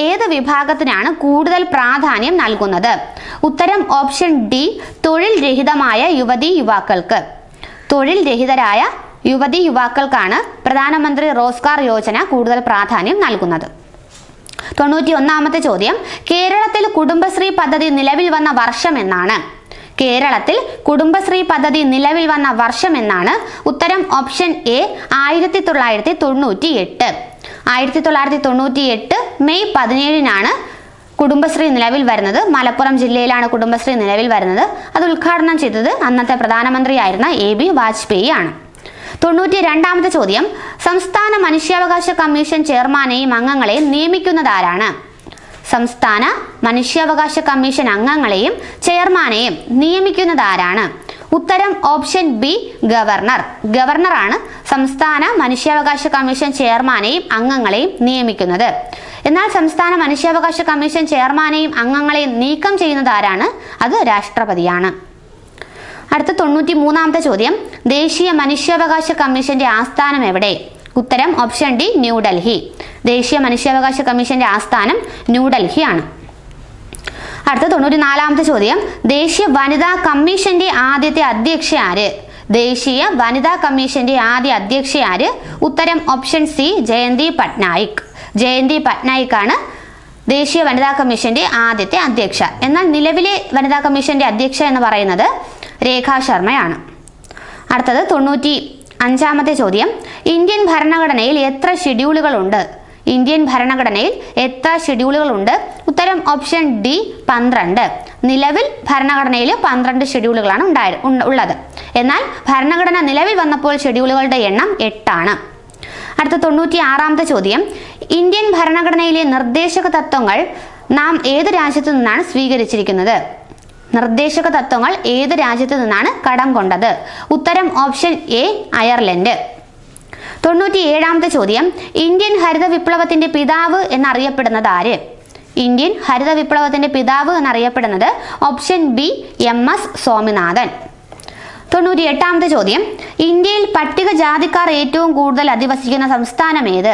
ഏത് വിഭാഗത്തിനാണ് കൂടുതൽ പ്രാധാന്യം നൽകുന്നത്? ഉത്തരം ഓപ്ഷൻ ഡി തൊഴിൽ രഹിതമായ യുവതീ യുവാക്കൾക്ക്. തൊഴിൽ രഹിതരായ യുവതീ യുവാക്കൾക്കാണ് പ്രധാനമന്ത്രി റോസ്ഗാർ യോജന കൂടുതൽ പ്രാധാന്യം നൽകുന്നത്. 91-ാമത്തെ ചോദ്യം. കേരളത്തിൽ കുടുംബശ്രീ പദ്ധതി നിലവിൽ വന്ന വർഷം എന്നാണ്? കേരളത്തിൽ കുടുംബശ്രീ പദ്ധതി നിലവിൽ വന്ന വർഷം എന്നാണ്? ഉത്തരം ഓപ്ഷൻ എ 1998. 1998 മെയ് 17-നാണ് കുടുംബശ്രീ നിലവിൽ വരുന്നത്. മലപ്പുറം ജില്ലയിലാണ് കുടുംബശ്രീ നിലവിൽ വരുന്നത്. അത് ഉദ്ഘാടനം ചെയ്തത് അന്നത്തെ പ്രധാനമന്ത്രിയായിരുന്ന AB വാജ്പേയി ആണ്. 92-ാമത്തെ ചോദ്യം. സംസ്ഥാന മനുഷ്യാവകാശ കമ്മീഷൻ ചെയർമാനെയും അംഗങ്ങളെയും നിയമിക്കുന്നത് ആരാണ്? സംസ്ഥാന മനുഷ്യാവകാശ കമ്മീഷൻ അംഗങ്ങളെയും ചെയർമാനെയും നിയമിക്കുന്നത് ആരാണ്? ഉത്തരം ഓപ്ഷൻ ബി ഗവർണർ. ഗവർണറാണ് സംസ്ഥാന മനുഷ്യാവകാശ കമ്മീഷൻ ചെയർമാനെയും അംഗങ്ങളെയും നിയമിക്കുന്നത്. എന്നാൽ സംസ്ഥാന മനുഷ്യാവകാശ കമ്മീഷൻ ചെയർമാനെയും അംഗങ്ങളെയും നീക്കം ചെയ്യുന്നത് ആരാണ്? അത് രാഷ്ട്രപതിയാണ്. അടുത്ത 93-ാമത്തെ ചോദ്യം. ദേശീയ മനുഷ്യാവകാശ കമ്മീഷന്റെ ആസ്ഥാനം എവിടെ? ഉത്തരം ഓപ്ഷൻ ഡി ന്യൂഡൽഹി. ദേശീയ മനുഷ്യാവകാശ കമ്മീഷന്റെ ആസ്ഥാനം ന്യൂഡൽഹി ആണ്. അടുത്ത 94-ാമത്തെ ചോദ്യം. ദേശീയ വനിതാ കമ്മീഷന്റെ ആദ്യത്തെ അധ്യക്ഷ ആര്? ദേശീയ വനിതാ കമ്മീഷന്റെ ആദ്യ അധ്യക്ഷ ആര്? ഉത്തരം ഓപ്ഷൻ സി ജയന്തി പട്നായിക്. ജയന്തി പട്നായിക് ആണ് ദേശീയ വനിതാ കമ്മീഷന്റെ ആദ്യത്തെ അധ്യക്ഷ. എന്നാൽ നിലവിലെ വനിതാ കമ്മീഷന്റെ അധ്യക്ഷ എന്ന് പറയുന്നത് രേഖാ ശർമ്മയാണ്. അടുത്തത് 95-ാമത്തെ ചോദ്യം. ഇന്ത്യൻ ഭരണഘടനയിൽ എത്ര ഷെഡ്യൂളുകളുണ്ട്? ഇന്ത്യൻ ഭരണഘടനയിൽ എത്ര ഷെഡ്യൂളുകളുണ്ട്? ഉത്തരം ഓപ്ഷൻ ഡി 12. നിലവിൽ ഭരണഘടനയിൽ 12 ഷെഡ്യൂളുകളാണ് ഉള്ളത്. എന്നാൽ ഭരണഘടന നിലവിൽ വന്നപ്പോൾ ഷെഡ്യൂളുകളുടെ എണ്ണം 8 ആണ്. അടുത്ത 96-ാമത്തെ ചോദ്യം. ഇന്ത്യൻ ഭരണഘടനയിലെ നിർദ്ദേശക തത്വങ്ങൾ നാം ഏത് രാജ്യത്തു നിന്നാണ് സ്വീകരിച്ചിരിക്കുന്നത്? നിർദ്ദേശക തത്വങ്ങൾ ഏത് രാജ്യത്തു നിന്നാണ് കടം കൊണ്ടത്? ഉത്തരം ഓപ്ഷൻ എ അയർലൻഡ്. 97-ാമത്തെ ചോദ്യം. ഇന്ത്യൻ ഹരിത വിപ്ലവത്തിന്റെ പിതാവ് എന്നറിയപ്പെടുന്നത് ആര്? ഇന്ത്യൻ ഹരിത വിപ്ലവത്തിന്റെ പിതാവ് എന്നറിയപ്പെടുന്നത് ഓപ്ഷൻ ബി MS സ്വാമിനാഥൻ. 98-ാമത്തെ ചോദ്യം. ഇന്ത്യയിൽ പട്ടികജാതിക്കാർ ഏറ്റവും കൂടുതൽ അധിവസിക്കുന്ന സംസ്ഥാനം ഏത്?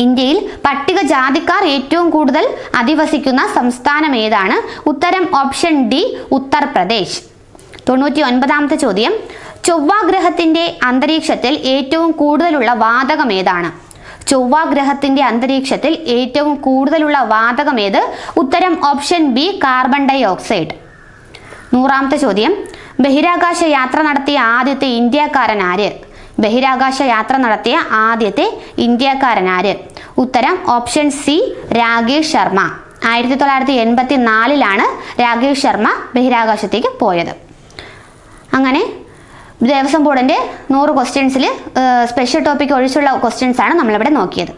ഇന്ത്യയിൽ പട്ടികജാതിക്കാർ ഏറ്റവും കൂടുതൽ അധിവസിക്കുന്ന സംസ്ഥാനം ഏതാണ്? ഉത്തരം ഓപ്ഷൻ ഡി ഉത്തർപ്രദേശ്. 99-ാമത്തെ ചോദ്യം. ചൊവ്വാഗ്രഹത്തിന്റെ അന്തരീക്ഷത്തിൽ ഏറ്റവും കൂടുതലുള്ള വാതകം ഏതാണ്? ചൊവ്വാഗ്രഹത്തിന്റെ അന്തരീക്ഷത്തിൽ ഏറ്റവും കൂടുതലുള്ള വാതകം ഏത്? ഉത്തരം option B carbon dioxide. 100-ാമത്തെ ചോദ്യം. ബഹിരാകാശ യാത്ര നടത്തിയ ആദ്യത്തെ ഇന്ത്യക്കാരൻ ആര്? ബഹിരാകാശ യാത്ര നടത്തിയ ആദ്യത്തെ ഇന്ത്യക്കാരൻ ആര്? ഉത്തരം ഓപ്ഷൻ സി രാകേഷ് ശർമ്മ. 1984-ലാണ് രാകേഷ് ശർമ്മ ബഹിരാകാശത്തേക്ക് പോയത്. അങ്ങനെ ദേവസ്വം ബോർഡിന്റെ 100 ക്വസ്റ്റ്യൻസിൽ സ്പെഷ്യൽ ടോപ്പിക് ഒഴിച്ചുള്ള ക്വസ്റ്റ്യൻസ് ആണ് നമ്മളിവിടെ നോക്കിയത്.